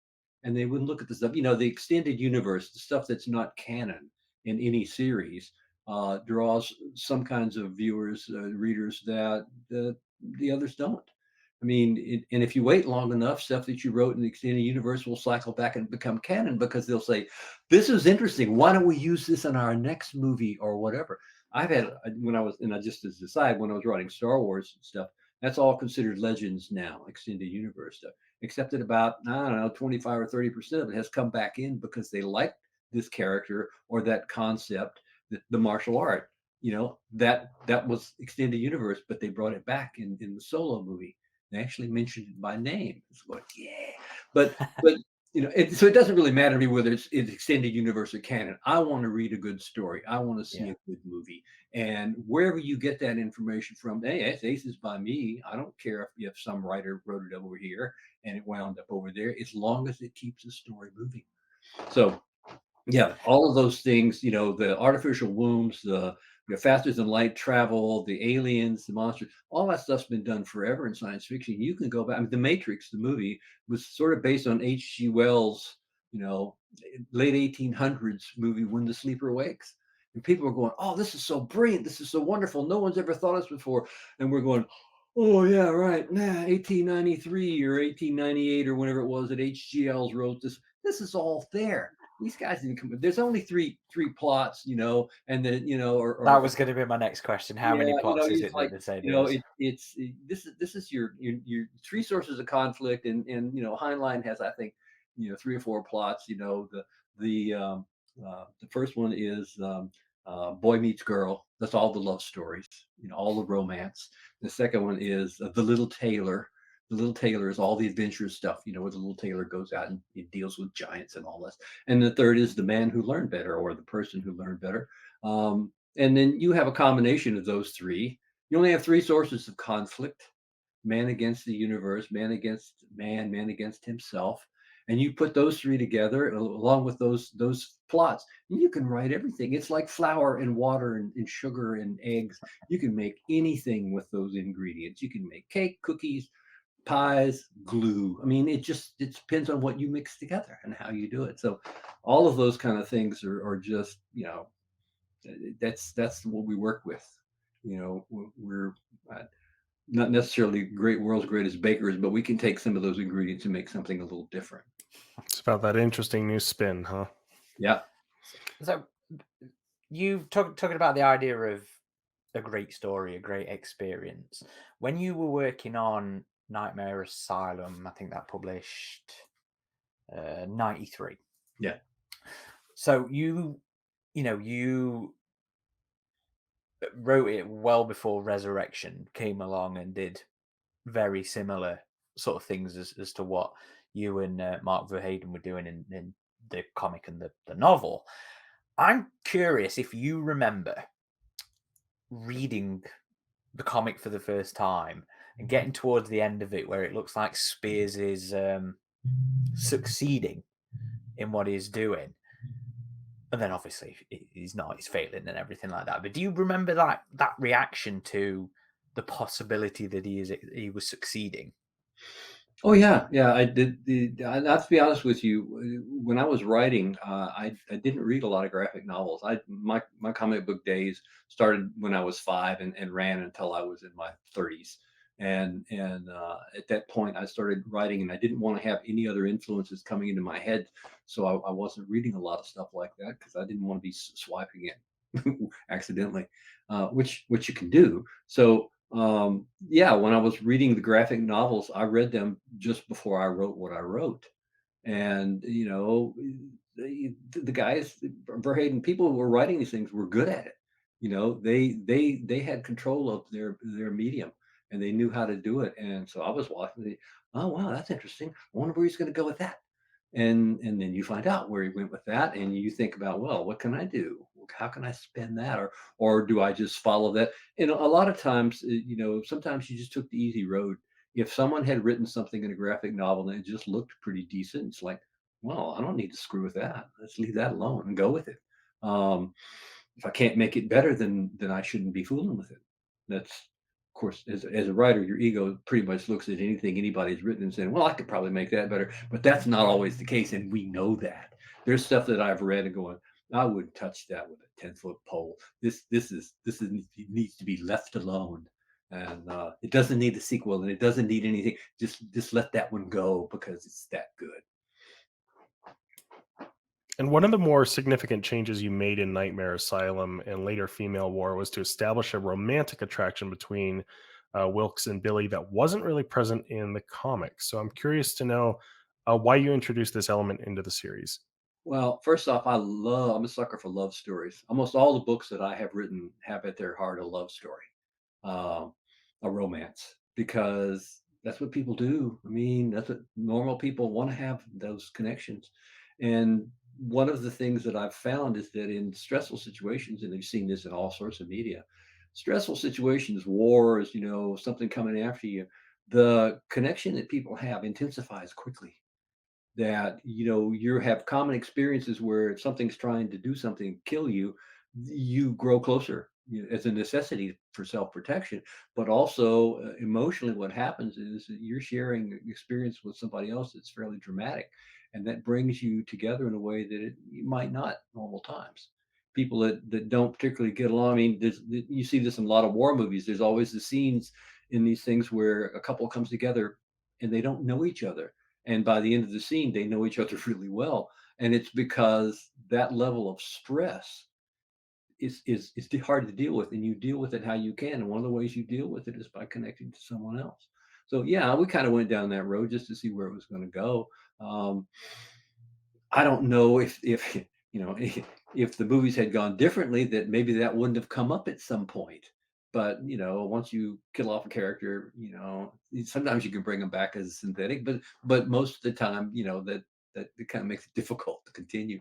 and they wouldn't look at the stuff. The extended universe, the stuff that's not canon in any series, draws some kinds of viewers, readers that the others don't. I mean, and if you wait long enough, stuff that you wrote in the extended universe will cycle back and become canon because they'll say, "This is interesting. Why don't we use this in our next movie or whatever?" I've had when I was, and I just as aside, when I was writing Star Wars stuff, that's all considered legends now, extended universe stuff. Except that about, I don't know, 25 or 30% of it has come back in because they like this character or that concept, the martial art. That was extended universe, but they brought it back in the Solo movie. They actually mentioned it by name. It's like, yeah, but so it doesn't really matter to me whether it's extended universe or canon. I want to read a good story. I want to see Yeah. a good movie, and wherever you get that information from, hey, it's Aces by me. I don't care if some writer wrote it over here and it wound up over there, as long as it keeps the story moving. So yeah, all of those things, the artificial wombs, the faster than light travel, the aliens, the monsters, all that stuff's been done forever in science fiction. You can go back. I mean, The Matrix, the movie, was sort of based on H.G. Wells', late 1800s movie, When the Sleeper Awakes. And people are going, "Oh, this is so brilliant. This is so wonderful. No one's ever thought of this before." And we're going, "Oh, yeah, right. 1893 or 1898 or whenever it was that H.G. Wells wrote this. This is all there. These guys didn't come. There's only three plots, and then That was going to be my next question. How many yeah, plots is it's it like that they say there is? this is your three sources of conflict, and Heinlein has, I think, three or four plots. The first one is boy meets girl. That's all the love stories, all the romance. The second one is the little tailor. The little tailor is all the adventurous stuff, where the little tailor goes out and he deals with giants and all this. And the third is the man who learned better, or the person who learned better. And then you have a combination of those three. You only have three sources of conflict. man against the universe, man against man, man against himself. And you put those three together along with those plots, and you can write everything. It's like flour and water and sugar and eggs. You can make anything with those ingredients. You can make cake, cookies, pies, glue. I mean, it depends on what you mix together and how you do it. So all of those kind of things are just, that's what we work with. We're not necessarily great world's greatest bakers, but we can take some of those ingredients and make something a little different. It's about that interesting new spin, huh? Yeah. So you've talking about the idea of a great story, a great experience. When you were working on Nightmare Asylum, I think that published 93. Yeah. So you wrote it well before Resurrection came along and did very similar sort of things as to what you and Mark Verheiden were doing in the comic and the novel. I'm curious if you remember reading the comic for the first time and getting towards the end of it where it looks like Spears is succeeding in what he's doing. And then obviously he's not, he's failing and everything like that. But do you remember that reaction to the possibility that he was succeeding? Oh yeah, yeah. I did. Not to be honest with you, when I was writing, I didn't read a lot of graphic novels. My comic book days started when I was 5 and ran until I was in my 30s. And at that point, I started writing, and I didn't want to have any other influences coming into my head, so I wasn't reading a lot of stuff like that because I didn't want to be swiping it accidentally, which you can do. So yeah, when I was reading the graphic novels, I read them just before I wrote what I wrote. And the guys, Verhaden, people who were writing these things were good at it. They had control of their medium, and they knew how to do it. And so I was watching. Oh wow, that's interesting. I wonder where he's going to go with that. And then you find out where he went with that, and you think about, well, what can I do? How can I spin that, or do I just follow that? And a lot of times, sometimes you just took the easy road. If someone had written something in a graphic novel and it just looked pretty decent, it's like, well, I don't need to screw with that. Let's leave that alone and go with it. If I can't make it better, then I shouldn't be fooling with it. That's, of course, as a writer, your ego pretty much looks at anything anybody's written and saying, well, I could probably make that better. But that's not always the case, and we know that. There's stuff that I've read and going, I wouldn't touch that with a 10-foot pole. This needs to be left alone, and it doesn't need a sequel, and it doesn't need anything. Just let that one go because it's that good. And one of the more significant changes you made in Nightmare Asylum and later Female War was to establish a romantic attraction between Wilkes and Billy that wasn't really present in the comics. So I'm curious to know why you introduced this element into the series. Well, first off, I'm a sucker for love stories. Almost all the books that I have written have at their heart a love story, um, a romance, because that's what people do. I mean, that's what normal people want to have, those connections. And one of the things that I've found is that in stressful situations, and you've seen this in all sorts of media, stressful situations, wars, something coming after you, the connection that people have intensifies quickly. That you have common experiences where if something's trying to do something, kill you, you grow closer, as a necessity for self-protection. But also, emotionally, what happens is that you're sharing an experience with somebody else that's fairly dramatic, and that brings you together in a way that you might not normal times. People that don't particularly get along. I mean, you see this in a lot of war movies. There's always the scenes in these things where a couple comes together and they don't know each other, and by the end of the scene they know each other really well, and it's because that level of stress is hard to deal with, and you deal with it how you can, and one of the ways you deal with it is by connecting to someone else. So yeah, we kind of went down that road just to see where it was going to go. um, I don't know if if the movies had gone differently, that maybe that wouldn't have come up at some point. But once you kill off a character, sometimes you can bring them back as synthetic, but most of the time, that it kind of makes it difficult to continue.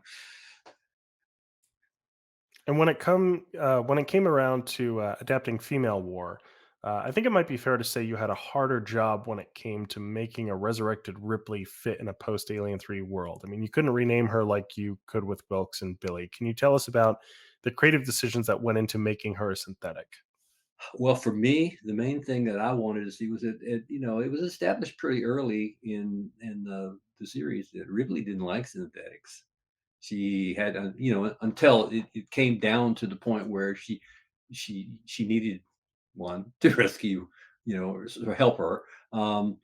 And when it came around to adapting Female War, I think it might be fair to say you had a harder job when it came to making a resurrected Ripley fit in a post Alien 3 world. I mean, you couldn't rename her like you could with Wilkes and Billy. Can you tell us about the creative decisions that went into making her a synthetic? Well, for me, the main thing that I wanted to see was it was established pretty early in the series that Ripley didn't like synthetics. She had, until it came down to the point where she needed one to rescue, or help her. Um,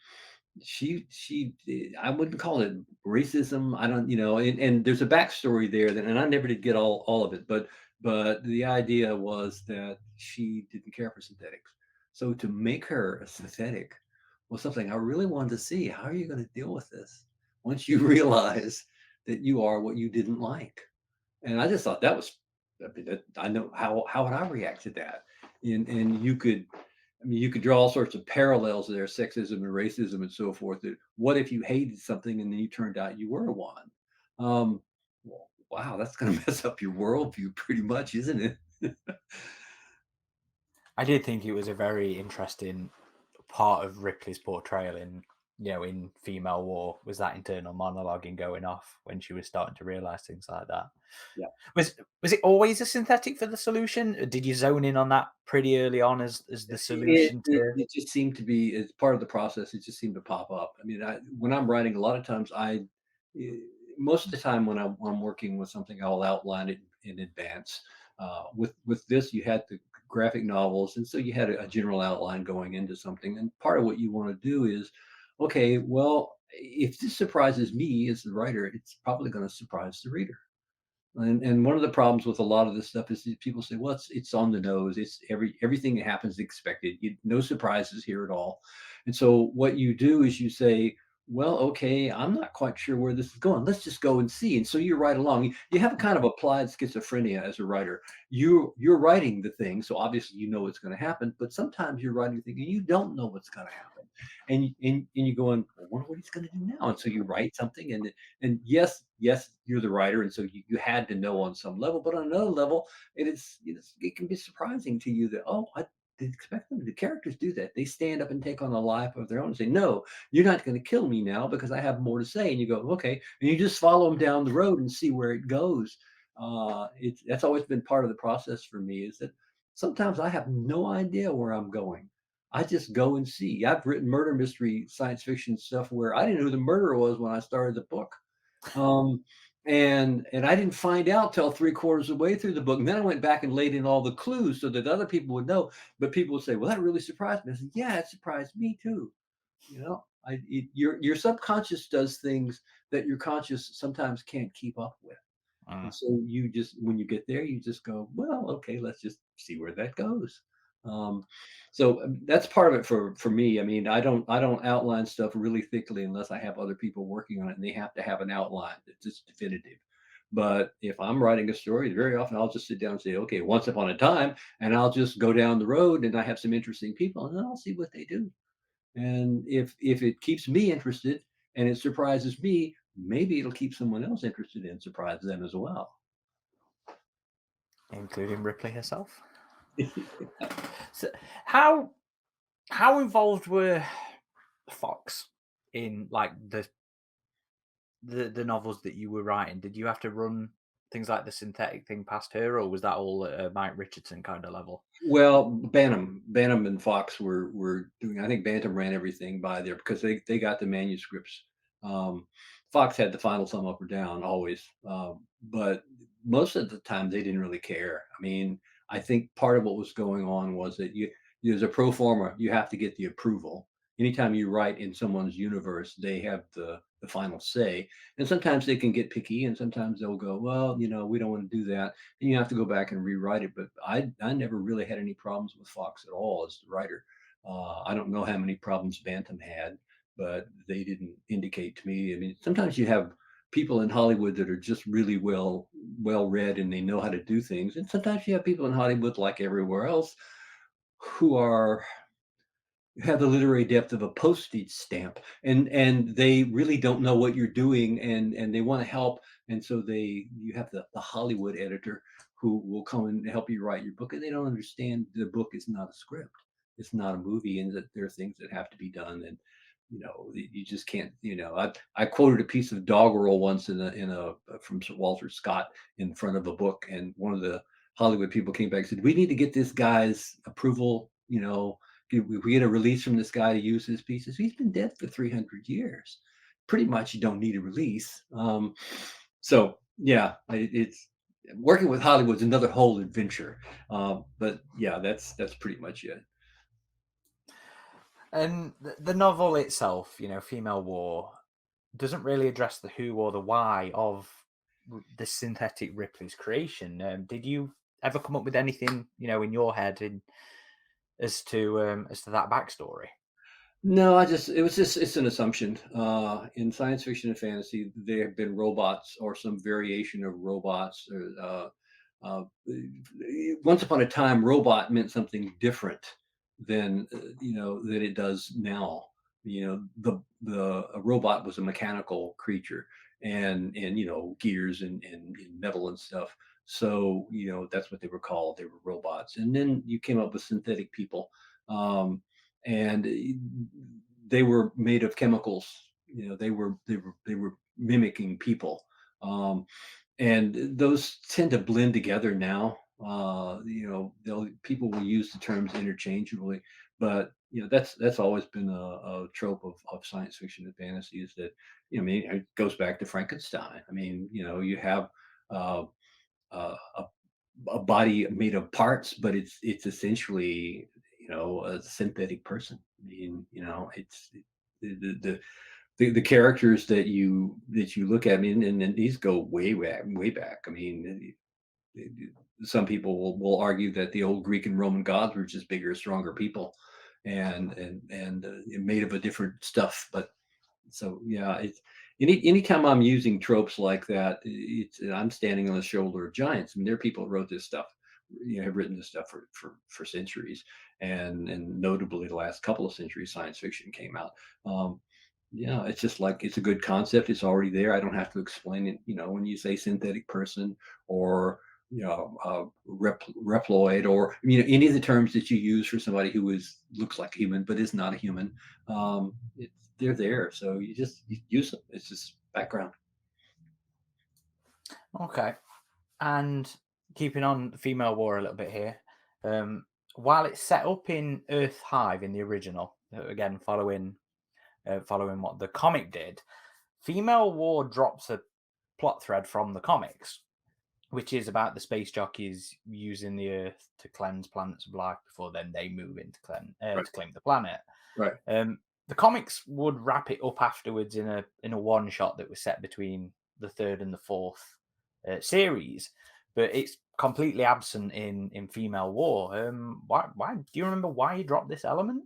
I wouldn't call it racism. I don't, and there's a backstory there that, and I never did get all of it, but the idea was that she didn't care for synthetics. So to make her a synthetic was something I really wanted to see. How are you going to deal with this once you realize that you are what you didn't like? And I just thought that was, I mean, I know how would I react to that? And you could, I mean, you could draw all sorts of parallels there, sexism and racism and so forth. That what if you hated something and then you turned out you were one? Well, wow, that's going to mess up your worldview pretty much, isn't it? I did think it was a very interesting part of Ripley's portrayal in in female war was that internal monologuing going off when she was starting to realize things like that. Yeah. Was it always a synthetic for the solution? Or did you zone in on that pretty early on as the It, solution it to? it just seemed to be as part of the process. It just seemed to pop up. I mean, when I'm writing, a lot of times eh, most of the time when I'm working with something, I'll outline it in advance. With this, you had the graphic novels, and so you had a general outline going into something. And part of what you want to do is, okay, well, if this surprises me as the writer, it's probably going to surprise the reader. And one of the problems with a lot of this stuff is that people say, well, it's on the nose. It's everything that happens is expected. No surprises here at all. And so what you do is you say, well, okay, I'm not quite sure where this is going. Let's just go and see. And so you write along. You have a kind of applied schizophrenia as a writer. You're writing the thing, so obviously you know what's going to happen. But sometimes you're writing the thing and you don't know what's going to happen. And you're going, well, I wonder what he's going to do now. And so you write something, and yes, you're the writer, and so you had to know on some level, but on another level, it can be surprising to you that, oh, I didn't expect them. The characters do that. They stand up and take on a life of their own and say, no, you're not going to kill me now because I have more to say. And you go, okay, and you just follow them down the road and see where it goes. That's always been part of the process for me, is that sometimes I have no idea where I'm going. I just go and see. I've written murder mystery science fiction stuff where I didn't know who the murderer was when I started the book. Um, and I didn't find out till three-quarters of the way through the book. And then I went back and laid in all the clues so that other people would know. But people would say, well, that really surprised me. I said, yeah, it surprised me too. Your subconscious does things that your conscious sometimes can't keep up with. And so you just, when you get there, you just go, well, okay, let's just see where that goes. Um, that's part of it for me. I mean, I don't outline stuff really thickly unless I have other people working on it, and they have to have an outline that's just definitive. But if I'm writing a story, very often I'll just sit down and say, okay, once upon a time, and I'll just go down the road and I have some interesting people, and then I'll see what they do. And if it keeps me interested and it surprises me, maybe it'll keep someone else interested and surprise them as well. Including Ripley herself. So how involved were Fox in like the novels that you were writing? Did you have to run things like the synthetic thing past her, or was that all at a Mike Richardson kind of level? Well, Bantam and Fox were doing. I think Bantam ran everything by there because they got the manuscripts. Um, Fox had the final thumb up or down always, but most of the time they didn't really care. I mean, I think part of what was going on was that there's a pro forma. You have to get the approval. Anytime you write in someone's universe, they have the final say, and sometimes they can get picky, and sometimes they'll go, well, we don't want to do that, and you have to go back and rewrite it. But I never really had any problems with Fox at all as the writer. I don't know how many problems Bantam had, but they didn't indicate to me. I mean, sometimes you have people in Hollywood that are just really well read and they know how to do things, and sometimes you have people in Hollywood, like everywhere else, who have the literary depth of a postage stamp, and they really don't know what you're doing, and they want to help, and so you have the Hollywood editor who will come and help you write your book, and they don't understand the book is not a script. it's not a movie, and that there are things that have to be done, and you just can't. I quoted a piece of doggerel once in a from Sir Walter Scott in front of a book, and one of the Hollywood people came back and said, "We need to get this guy's approval. We get a release from this guy to use his pieces. He's been dead for 300 years. Pretty much, you don't need a release." So yeah, it's working with Hollywood's another whole adventure. But yeah, that's pretty much it. And the novel itself, Female War, doesn't really address the who or the why of the synthetic Ripley's creation. Did you ever come up with anything, in your head as to that backstory? No, it's an assumption. In science fiction and fantasy, there have been robots or some variation of robots. Once upon a time, robot meant something different than it does now. A robot was a mechanical creature, and gears and metal and stuff. So that's what they were called. They were robots, and then you came up with synthetic people. And they were made of chemicals. They were mimicking people, and those tend to blend together now. People will use the terms interchangeably, but that's always been a trope of science fiction and fantasy. Is that I mean, it goes back to Frankenstein. I mean, you have uh, a body made of parts, but it's essentially a synthetic person. I mean, it's the characters that you look at. I mean, and these go way back. I mean, some people will argue that the old Greek and Roman gods were just bigger, stronger people, and made of a different stuff. But so yeah, it's anytime I'm using tropes like that, I'm standing on the shoulder of giants. I mean, there are people who wrote this stuff, have written this stuff for centuries, and notably the last couple of centuries, science fiction came out. Yeah, it's just like it's a good concept. It's already there. I don't have to explain it. When you say synthetic person or reploid, or any of the terms that you use for somebody who looks like a human but is not a human, they're there. So you use them. It's just background. Okay. And keeping on Female War a little bit here, while it's set up in Earth Hive in the original, again following what the comic did, Female War drops a plot thread from the comics, which is about the space jockeys using the Earth to cleanse planets of life before then they move in Right. to claim the planet. Right. The comics would wrap it up afterwards in a one shot that was set between the third and the fourth series, but it's completely absent in Female War. Why do you remember why he dropped this element?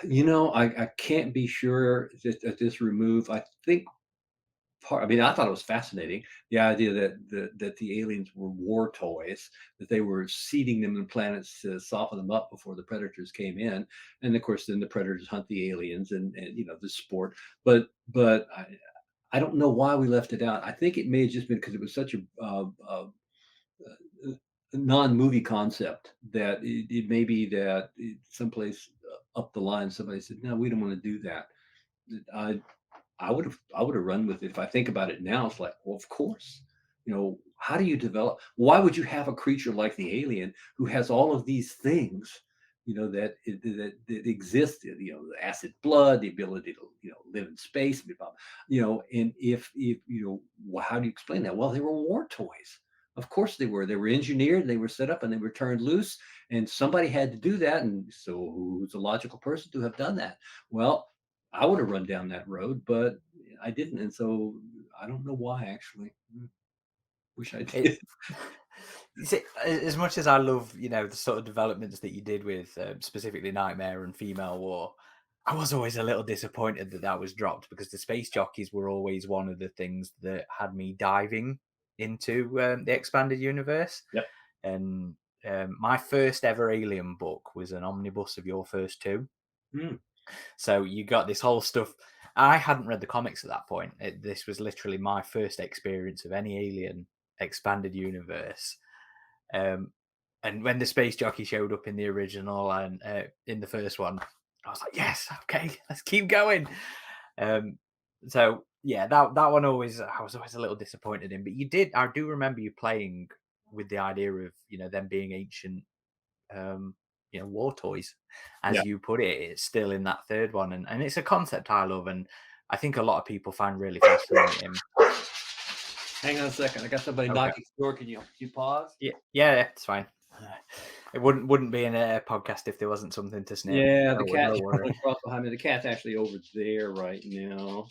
I can't be sure at this remove. I think I mean, I thought it was fascinating, the idea that the aliens were war toys, that they were seeding them in planets to soften them up before the predators came in, and of course, then the predators hunt the aliens, and the sport. But I don't know why we left it out. I think it may have just been because it was such a non-movie concept that it may be that someplace up the line somebody said, "No, we don't want to do that." I I would have run with it. If I think about it now, it's like, well, of course. How do you develop? Why would you have a creature like the alien who has all of these things, that exist? The acid blood, the ability to live in space, and if how do you explain that? Well, they were war toys. Of course they were. They were engineered, they were set up, and they were turned loose. And somebody had to do that. And so, who's a logical person to have done that? Well, I would have run down that road, but I didn't, and so I don't know why actually. Wish I did. It, see, as much as I love, the sort of developments that you did with specifically Nightmare and Female War, I was always a little disappointed that was dropped because the space jockeys were always one of the things that had me diving into the expanded universe. Yep. And my first ever Alien book was an omnibus of your first two. Hmm. So you got this whole stuff. I hadn't read the comics at that point. This was literally my first experience of any Alien expanded universe. And And when the space jockey showed up in the original and in the first one, I was like, yes, okay, let's keep going. So yeah, that one I was always a little disappointed in. But I do remember you playing with the idea of them being ancient, war toys, as you put it. It's still in that third one, and it's a concept I love, and I think a lot of people find really fascinating. Hang on a second, I got somebody knocking the door. Can you pause? Yeah, it's fine. It wouldn't be in a podcast if there wasn't something to snip. Yeah, the cat's across behind me. The cat's actually over there right now.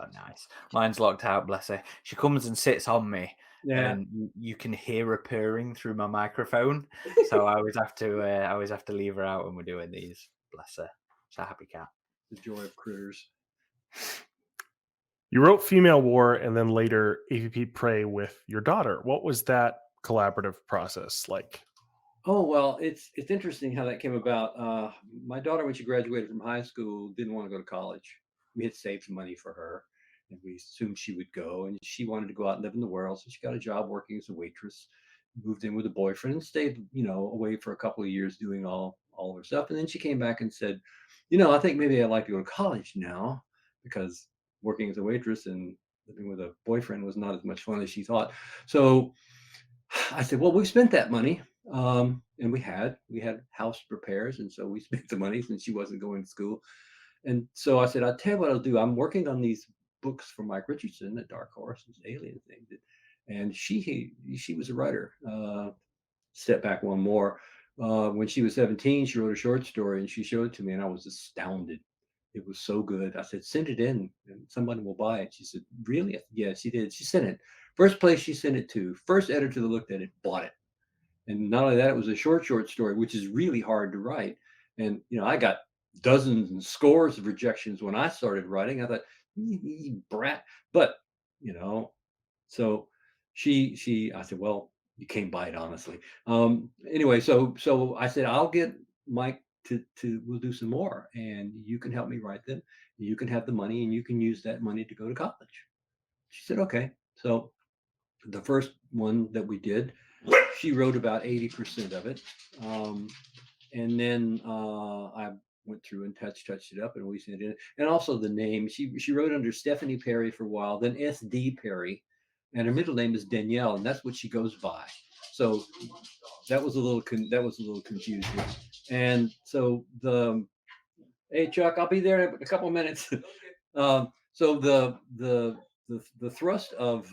Oh, nice. Mine's locked out, bless her. She comes and sits on me, and you can hear her purring through my microphone. So I always have to leave her out when we're doing these. Bless her. It's a happy cat. The joy of critters. You wrote Female War and then later AvP Prey with your daughter. What was that collaborative process like? Oh, well, it's interesting how that came about. My daughter, when she graduated from high school, didn't want to go to college. We had saved money for her, and we assumed she would go, and she wanted to go out and live in the world. So she got a job working as a waitress, moved in with a boyfriend, and stayed, away for a couple of years doing all of her stuff. And then she came back and said, I think maybe I'd like to go to college now, because working as a waitress and living with a boyfriend was not as much fun as she thought. So I said, well, we've spent that money. And we had house repairs. And so we spent the money since she wasn't going to school. And so I said, I'll tell you what I'll do. I'm working on these books for Mike Richardson at Dark Horse, this alien thing. And she was a writer. Step back one more. When she was 17, she wrote a short story and she showed it to me, and I was astounded. It was so good. I said, send it in and somebody will buy it. She said, really? I said, yeah, she did. She sent it. First place she sent it to, first editor that looked at it, bought it. And not only that, it was a short story, which is really hard to write. And, I got dozens and scores of rejections when I started writing. I thought, you brat. But, so I said, well, you can't buy it, honestly. Anyway, so I said, I'll get Mike we'll do some more, and you can help me write them. You can have the money, and you can use that money to go to college. She said, okay. So the first one that we did, she wrote about 80% of it. And then I went through and touched it up, and we sent it in. And also the name, she wrote under Stephanie Perry for a while, then SD Perry, and her middle name is Danielle, and that's what she goes by. So that was a little confusing. And so hey Chuck, I'll be there in a couple of minutes. So the thrust of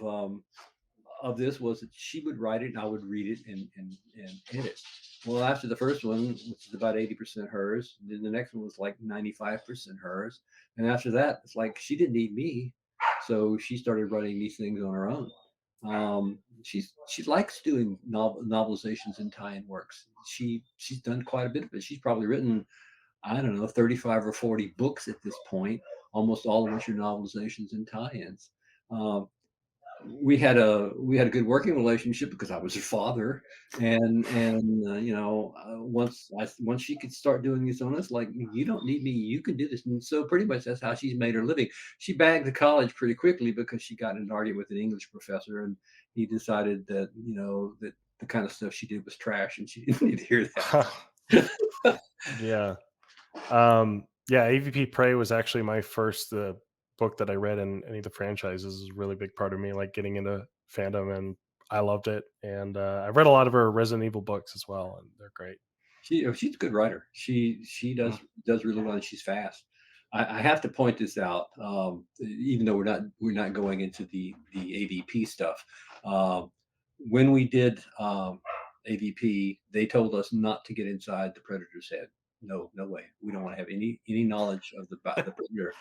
this was that she would write it and I would read it and edit. Well, after the first one, which is about 80% hers, then the next one was like 95% hers, and after that, it's like she didn't need me, so she started writing these things on her own. She likes doing novelizations and tie-in works. She's done quite a bit of it. She's probably written, I don't know, 35 or 40 books at this point, almost all of which are novelizations and tie-ins. We had a good working relationship because I was her father, and once she could start doing this on us, like, you don't need me, you can do this. And so pretty much that's how she's made her living. She bagged the college pretty quickly because she got in an argument with an English professor, and he decided that that the kind of stuff she did was trash, and she didn't need to hear that. Yeah. AvP Prey was actually my first book that I read in any of the franchises. Is a really big part of me, like getting into fandom, and I loved it. And I've read a lot of her Resident Evil books as well, and they're great. She's a good writer. She does really well, and she's fast. I have to point this out, even though we're not going into the AvP stuff. When we did AvP, they told us not to get inside the Predator's head. No way. We don't want to have any knowledge of the Predator.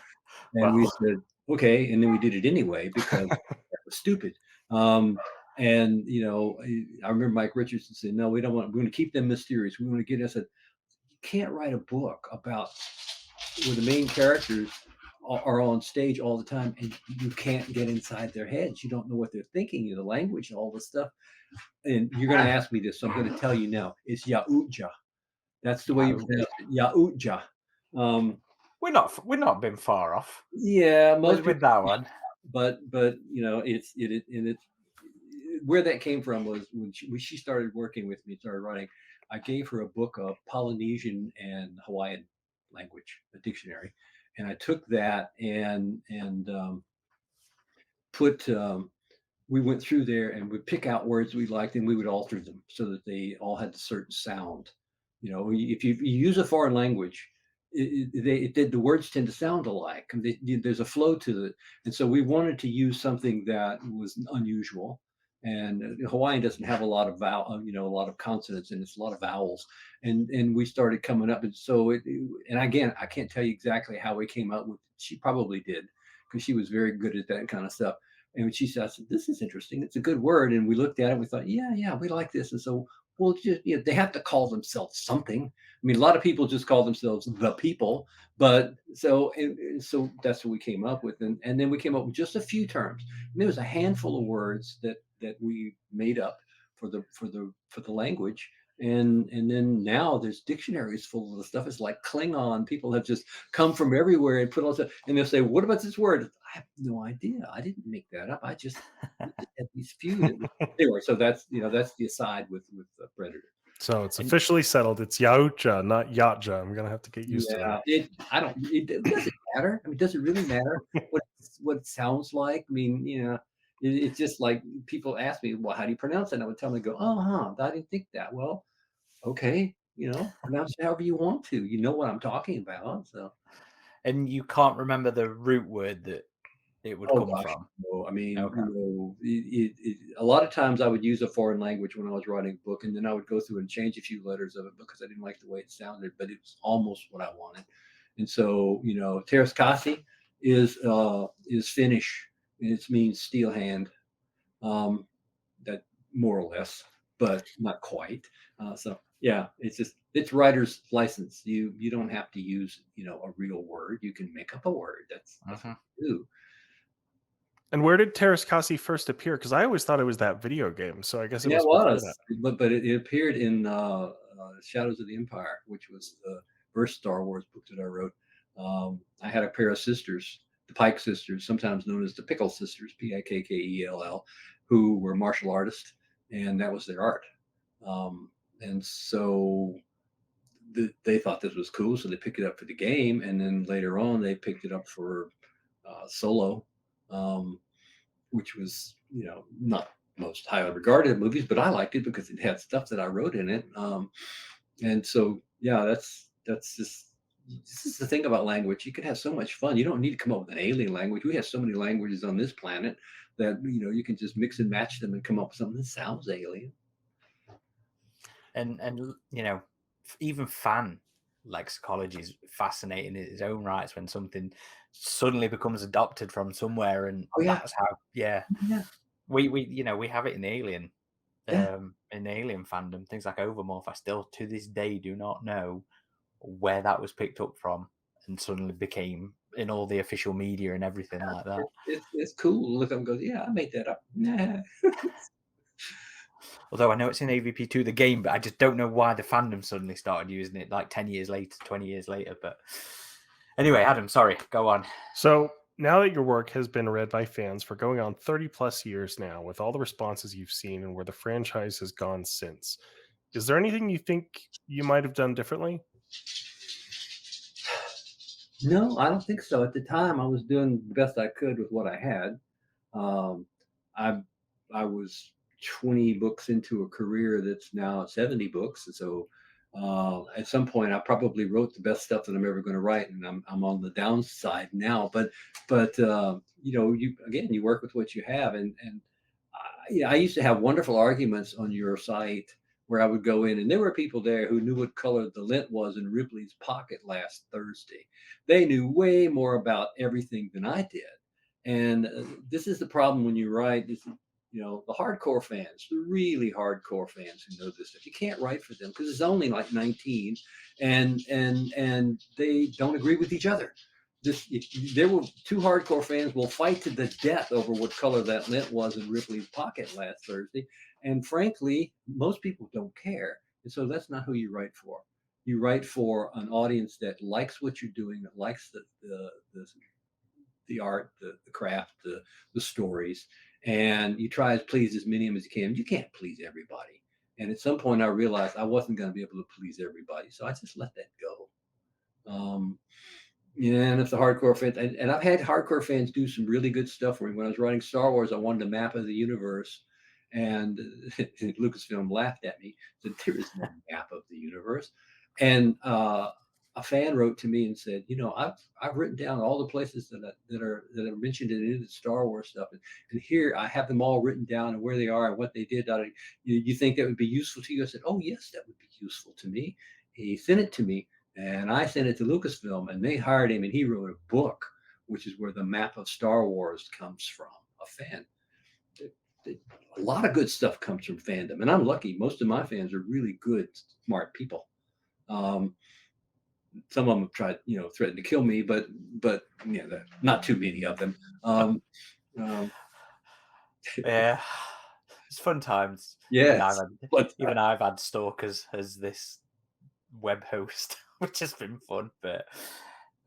And we said, okay. And then we did it anyway because that was stupid. And I remember Mike Richardson said, no, we don't want. We're going to keep them mysterious. We want to get us you can't write a book about where the main characters are on stage all the time, and you can't get inside their heads. You don't know what they're thinking, the language, all this stuff. And you're going to ask me this, so I'm going to tell you now. It's Yautja. That's the way you pronounce it. Yautja. We're not been far off. Yeah, most with that one. But it's where that came from was when she started working with me, started writing. I gave her a book of Polynesian and Hawaiian language, a dictionary, and I took that and put we went through there and would pick out words we liked and we would alter them so that they all had a certain sound. You know, if you use a foreign language, the words tend to sound alike. There's a flow to it, and so we wanted to use something that was unusual. And Hawaiian doesn't have a lot of a lot of consonants, and it's a lot of vowels. And we started coming up, and so and again, I can't tell you exactly how we came up with. She probably did because she was very good at that kind of stuff. And when she said, I said, this is interesting. It's a good word. And we looked at it and we thought, yeah, we like this. And so we'll just, they have to call themselves something. I mean, a lot of people just call themselves the people. But so that's what we came up with. And then we came up with just a few terms. And there was a handful of words that we made up for the language. And then now there's dictionaries full of the stuff. It's like Klingon. People have just come from everywhere and put all stuff. And they'll say, "What about this word?" I have no idea. I didn't make that up. I just had these few. Anyway, so that's the aside with the Predator. So it's officially settled. It's Yautja, not Yautja. I'm gonna have to get used to that. It doesn't matter. I mean, does it really matter what it sounds like? I mean, it's just like people ask me, well, how do you pronounce it? And I would tell them, go, I didn't think that. Well, okay, pronounce it however you want to. You know what I'm talking about. So. And you can't remember the root word that it would come from? No. I mean, Okay. a lot of times I would use a foreign language when I was writing a book, and then I would go through and change a few letters of it because I didn't like the way it sounded, but it was almost what I wanted. And so, Terraskasi is Finnish, and it means steel hand. That more or less, but not quite. So yeah, it's writer's license. You don't have to use a real word. You can make up a word. That's what you do. And where did Terraskasi first appear? Because I always thought it was that video game. So I guess it Yeah, was it before was, that. but it appeared in Shadows of the Empire, which was the first Star Wars book that I wrote. I had a pair of sisters, the Pike sisters, sometimes known as the Pickle sisters, Pikkell, who were martial artists, and that was their art. And so they thought this was cool, so they picked it up for the game, and then later on they picked it up for Solo, which was not most highly regarded movies, but I liked it because it had stuff that I wrote in it. And so yeah, that's just this is the thing about language. You can have so much fun. You don't need to come up with an alien language. We have so many languages on this planet that you can just mix and match them and come up with something that sounds alien. And even fan lexicology is fascinating in its own rights when something suddenly becomes adopted from somewhere, and that's how we have it in Alien. In Alien fandom, things like Overmorph, I still to this day do not know where that was picked up from and suddenly became in all the official media and everything like that. It's cool. Look, I'm going, I made that up. Nah. Although I know it's in AvP2, the game, but I just don't know why the fandom suddenly started using it like 10 years later, 20 years later. But anyway, Adam, sorry, go on. So now that your work has been read by fans for going on 30 plus years now, with all the responses you've seen and where the franchise has gone since, is there anything you think you might have done differently? No, I don't think so. At the time, I was doing the best I could with what I had. I was 20 books into a career that's now 70 books, and so at some point, I probably wrote the best stuff that I'm ever going to write, and I'm on the downside now. But you work with what you have, and I used to have wonderful arguments on your site where I would go in, and there were people there who knew what color the lint was in Ripley's pocket last Thursday. They knew way more about everything than I did. And this is the problem when you write. The hardcore fans, the really hardcore fans who know this stuff, you can't write for them because it's only like 19, and they don't agree with each other. There were two hardcore fans will fight to the death over what color that lint was in Ripley's pocket last Thursday. And frankly, most people don't care. And so that's not who you write for. You write for an audience that likes what you're doing, that likes the art, the craft, the stories. and you try to please as many of them as you can. You can't please everybody. And at some point, I realized I wasn't going to be able to please everybody, so I just let that go. Yeah, and if the hardcore fans, and I've had hardcore fans do some really good stuff for me. When I was writing Star Wars, I wanted a map of the universe, and Lucasfilm laughed at me, said there is no map of the universe. And a fan wrote to me and said, I've written down all the places that are mentioned in any of the Star Wars stuff, and here I have them all written down and where they are and what they did. You think that would be useful to you? I said, oh yes, that would be useful to me. He sent it to me. And I sent it to Lucasfilm, and they hired him, and he wrote a book, which is where the map of Star Wars comes from. A fan. A lot of good stuff comes from fandom, and I'm lucky. Most of my fans are really good, smart people. Some of them have tried, threatened to kill me, but not too many of them. Yeah, it's fun times. Yeah, Even I've had stalkers as this web host, which has been fun. But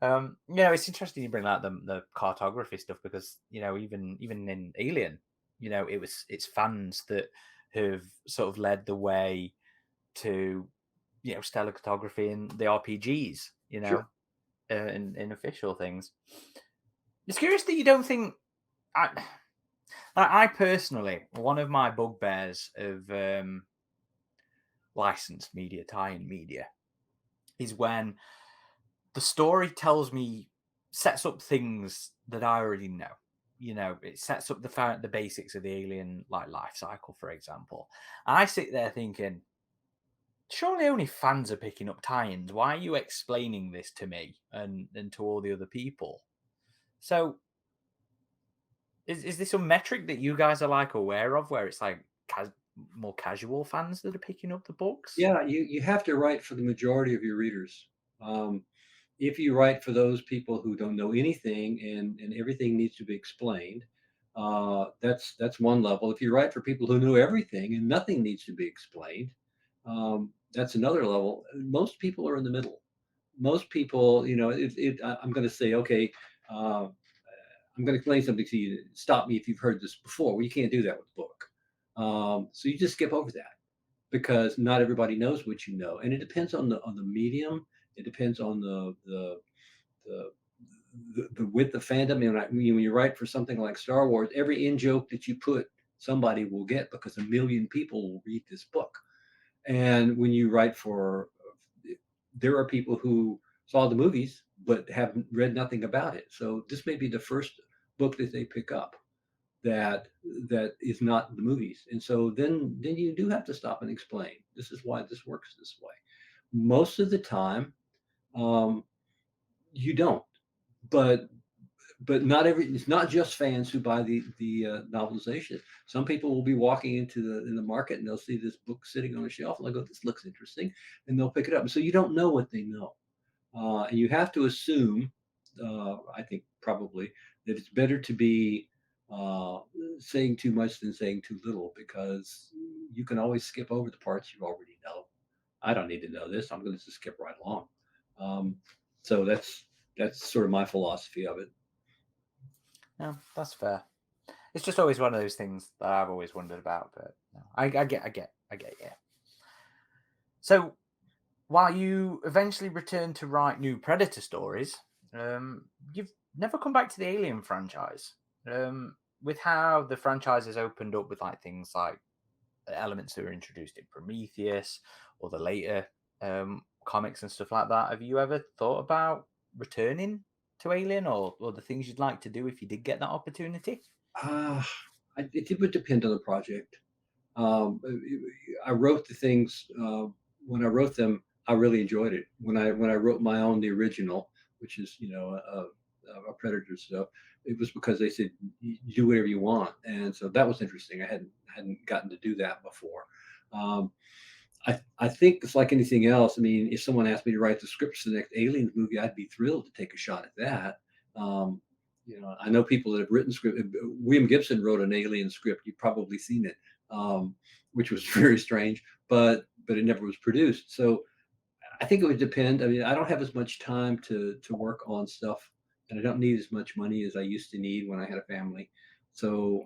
it's interesting you bring out the cartography stuff, because even in Alien, it's fans that have sort of led the way to stellar cartography in the RPGs, sure. in official things. It's curious that you don't think. I personally, one of my bugbears of licensed media, tie-in media, is when the story sets up things that I already know. It sets up the basics of the alien life cycle, for example. I sit there thinking, surely only fans are picking up tie-ins. Why are you explaining this to me and to all the other people? So is this a metric that you guys are aware of, where it's more casual fans that are picking up the books? Yeah, you have to write for the majority of your readers. If you write for those people who don't know anything and everything needs to be explained, that's one level. If you write for people who know everything and nothing needs to be explained, that's another level. Most people are in the middle. Most people, I'm going to say, okay, I'm going to explain something to you. Stop me if you've heard this before. Well, you can't do that with a book. So you just skip over that, because not everybody knows what you know, and it depends on the medium. It depends on the width of fandom. When you write for something like Star Wars, every in joke that you put, somebody will get, because a million people will read this book. And when you write there are people who saw the movies but have read nothing about it. So this may be the first book that they pick up that is not the movies, and so then you do have to stop and explain, this is why this works this way. Most of the time, you don't, but not it's not just fans who buy the novelization. Some people will be walking in the market, and they'll see this book sitting on a shelf, and they'll go, this looks interesting, and they'll pick it up. And so you don't know what they know, and you have to assume, I think probably, that it's better to be saying too much than saying too little, because you can always skip over the parts you already know. I don't need to know this. I'm going to just skip right along. So that's sort of my philosophy of it. Yeah, that's fair. It's just always one of those things that I've always wondered about, but no, I get, yeah. So while you eventually return to write new Predator stories, you've never come back to the Alien franchise. With how the franchise has opened up with things like elements that were introduced in Prometheus or the later comics and stuff like that, have you ever thought about returning to Alien, or the things you'd like to do if you did get that opportunity? It would depend on the project. I wrote the things, when I wrote them, I really enjoyed it. When I wrote my own, the original, which is a Predator stuff, it was because they said you do whatever you want, and so that was interesting. I hadn't gotten to do that before. I think it's like anything else. I mean, if someone asked me to write the script for the next Aliens movie, I'd be thrilled to take a shot at that. I know people that have written script. William Gibson wrote an Alien script. You've probably seen it, which was very strange, but it never was produced. So I think it would depend. I mean, I don't have as much time to work on stuff, and I don't need as much money as I used to need when I had a family. So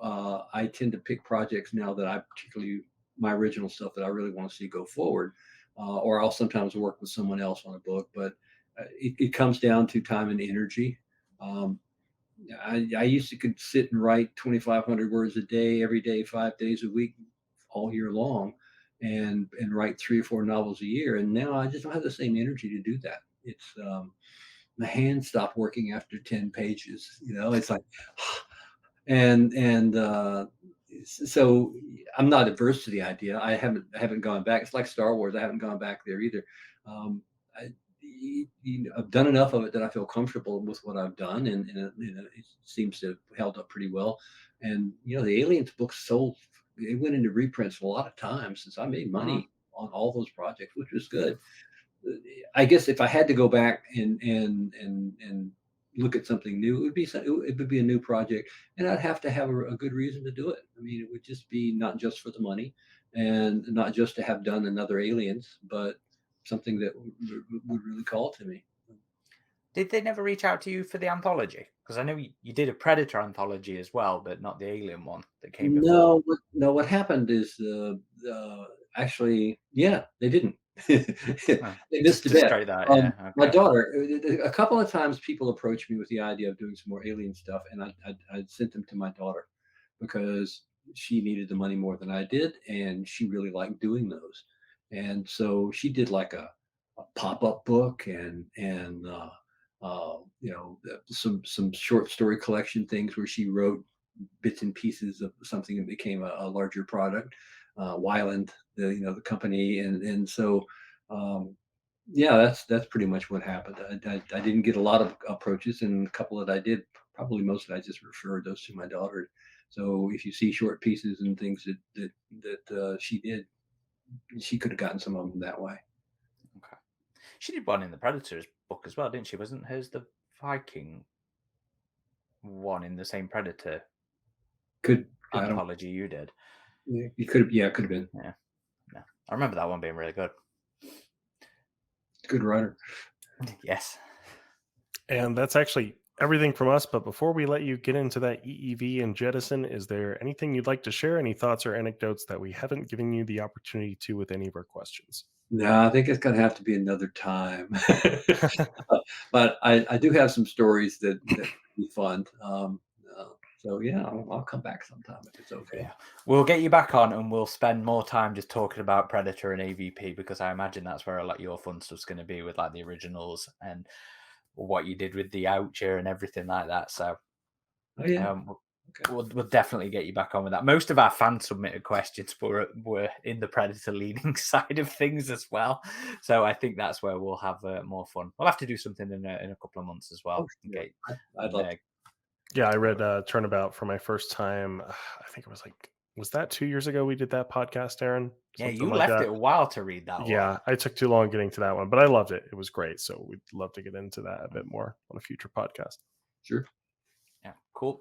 I tend to pick projects now that I particularly my original stuff that I really want to see go forward, or I'll sometimes work with someone else on a book. But it comes down to time and energy. Um, I used to could sit and write 2,500 words a day, every day, 5 days a week, all year long, and write 3 or 4 novels a year. And now I just don't have the same energy to do that. It's my hands stop working after 10 pages. It's like, and so I'm not averse to the idea. I haven't gone back. It's like Star Wars. I haven't gone back there either. Um, I've done enough of it that I feel comfortable with what I've done, and it seems to have held up pretty well. And the Aliens books sold. It went into reprints a lot of times since I made Mhm. money on all those projects, which was good. I guess if I had to go back and look at something new, it would be a new project, and I'd have to have a good reason to do it. I mean, it would just be not just for the money, and not just to have done another Aliens, but something that would really call to me. Did they never reach out to you for the anthology? Because I know you did a Predator anthology as well, but not the Alien one that came before. No, what happened is, actually, yeah, they didn't. Oh, They missed a just bet. straight that, yeah. My Okay. daughter, a couple of times people approached me with the idea of doing some more Alien stuff, and I sent them to my daughter because she needed the money more than I did, and she really liked doing those. And so she did like a pop-up book and some short story collection things where she wrote bits and pieces of something that became a larger product. Wyland, the company, and so yeah, that's pretty much what happened. I didn't get a lot of approaches, and a couple that I did, probably most of it, I just referred those to my daughter. So if you see short pieces and things that she did, she could have gotten some of them that way. Okay. She did one in the Predators book as well, didn't she? Wasn't hers the Viking one in the same Predator Could I don't anthology you did? You could have, yeah, it could have been Yeah. Yeah. I remember that one being really good. good writer. Yes. And that's actually everything from us. But before we let you get into that EEV and jettison, is there anything you'd like to share? Any thoughts or anecdotes that we haven't given you the opportunity to with any of our questions? No, I think it's gonna have to be another time. But I do have some stories that would be fun. So yeah, I'll come back sometime if it's okay. Yeah. We'll get you back on and we'll spend more time just talking about Predator and AvP because I imagine that's where a lot of your fun stuff's going to be with like the originals and what you did with the Yautja and everything like that. So Oh yeah. um, Okay. we'll definitely get you back on with that. Most of our fan submitted questions were in the Predator leading side of things as well. So I think that's where we'll have more fun. We'll have to do something in a couple of months as Oh well. sure. Okay. I'd And love to. Yeah, I read Turnabout for my first time. I think it was like, was that 2 years ago we did that podcast, Aaron? yeah, Something you like left that. it a while to read that one. Yeah, I took too long getting to that one, but I loved it. It was great. So we'd love to get into that a bit more on a future podcast. Sure. Yeah, cool.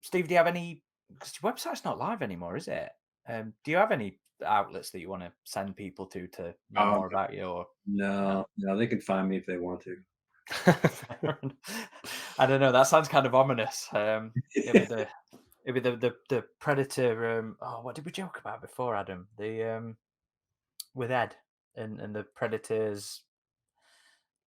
Steve, do you have any? Because your website's not live anymore, is it? Do you have any outlets that you want to send people to know Um, more about you? Or no? no, they can find me if they want to. I don't know. That sounds kind of ominous. It'll be the Predator. Oh, what did we joke about before, Adam? The with Ed and the Predators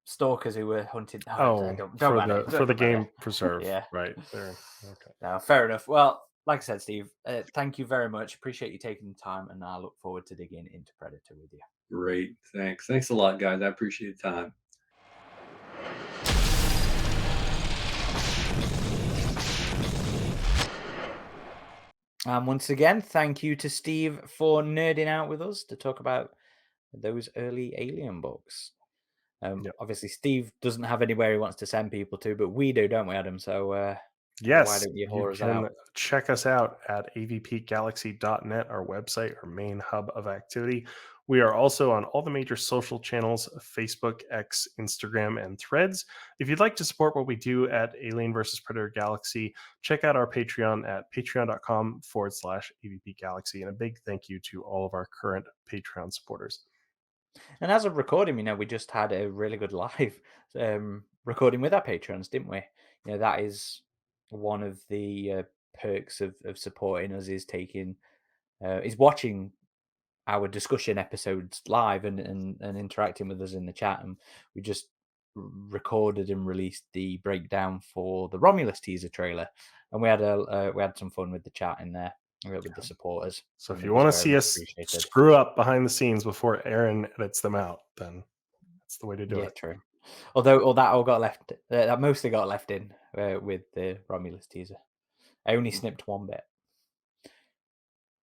stalkers who were hunted. Oh, Oh, don't matter. for Don't the matter. game preserve, Yeah. right there. Okay. No, fair enough. Well, like I said, Steve, thank you very much. Appreciate you taking the time, and I look forward to digging into Predator with you. Great. Thanks a lot, guys. I appreciate the time. And once again, thank you to Steve for nerding out with us to talk about those early Alien books. Yep. Obviously, Steve doesn't have anywhere he wants to send people to, but we do, don't we, Adam? So why Yes, don't you you whore us can out? check us out at avpgalaxy.net, our website, our main hub of activity. We are also on all the major social channels: Facebook, X, Instagram, and Threads. If you'd like to support what we do at Alien versus Predator Galaxy, check out our Patreon at patreon.com/avp Galaxy. And a big thank you to all of our current Patreon supporters. And as of recording, we just had a really good live recording with our patrons, didn't we? That is one of the perks of supporting us is is watching our discussion episodes live and interacting with us in the chat. And we just recorded and released the breakdown for the Romulus teaser trailer, and we had some fun with the chat in there with the supporters. So and if it you was want to very see much us appreciated. screw up behind the scenes before Aaron edits them out, then that's the way to do Yeah, it. true. Although that all got left, that mostly got left in with the Romulus teaser. I only snipped one bit.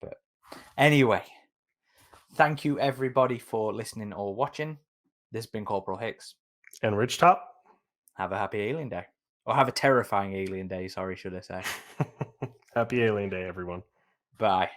But anyway, thank you everybody for listening or watching. This has been Corporal Hicks. And RidgeTop, Have a happy alien day. Or have a terrifying alien day, sorry, should I say. happy Alien Day, everyone. Bye.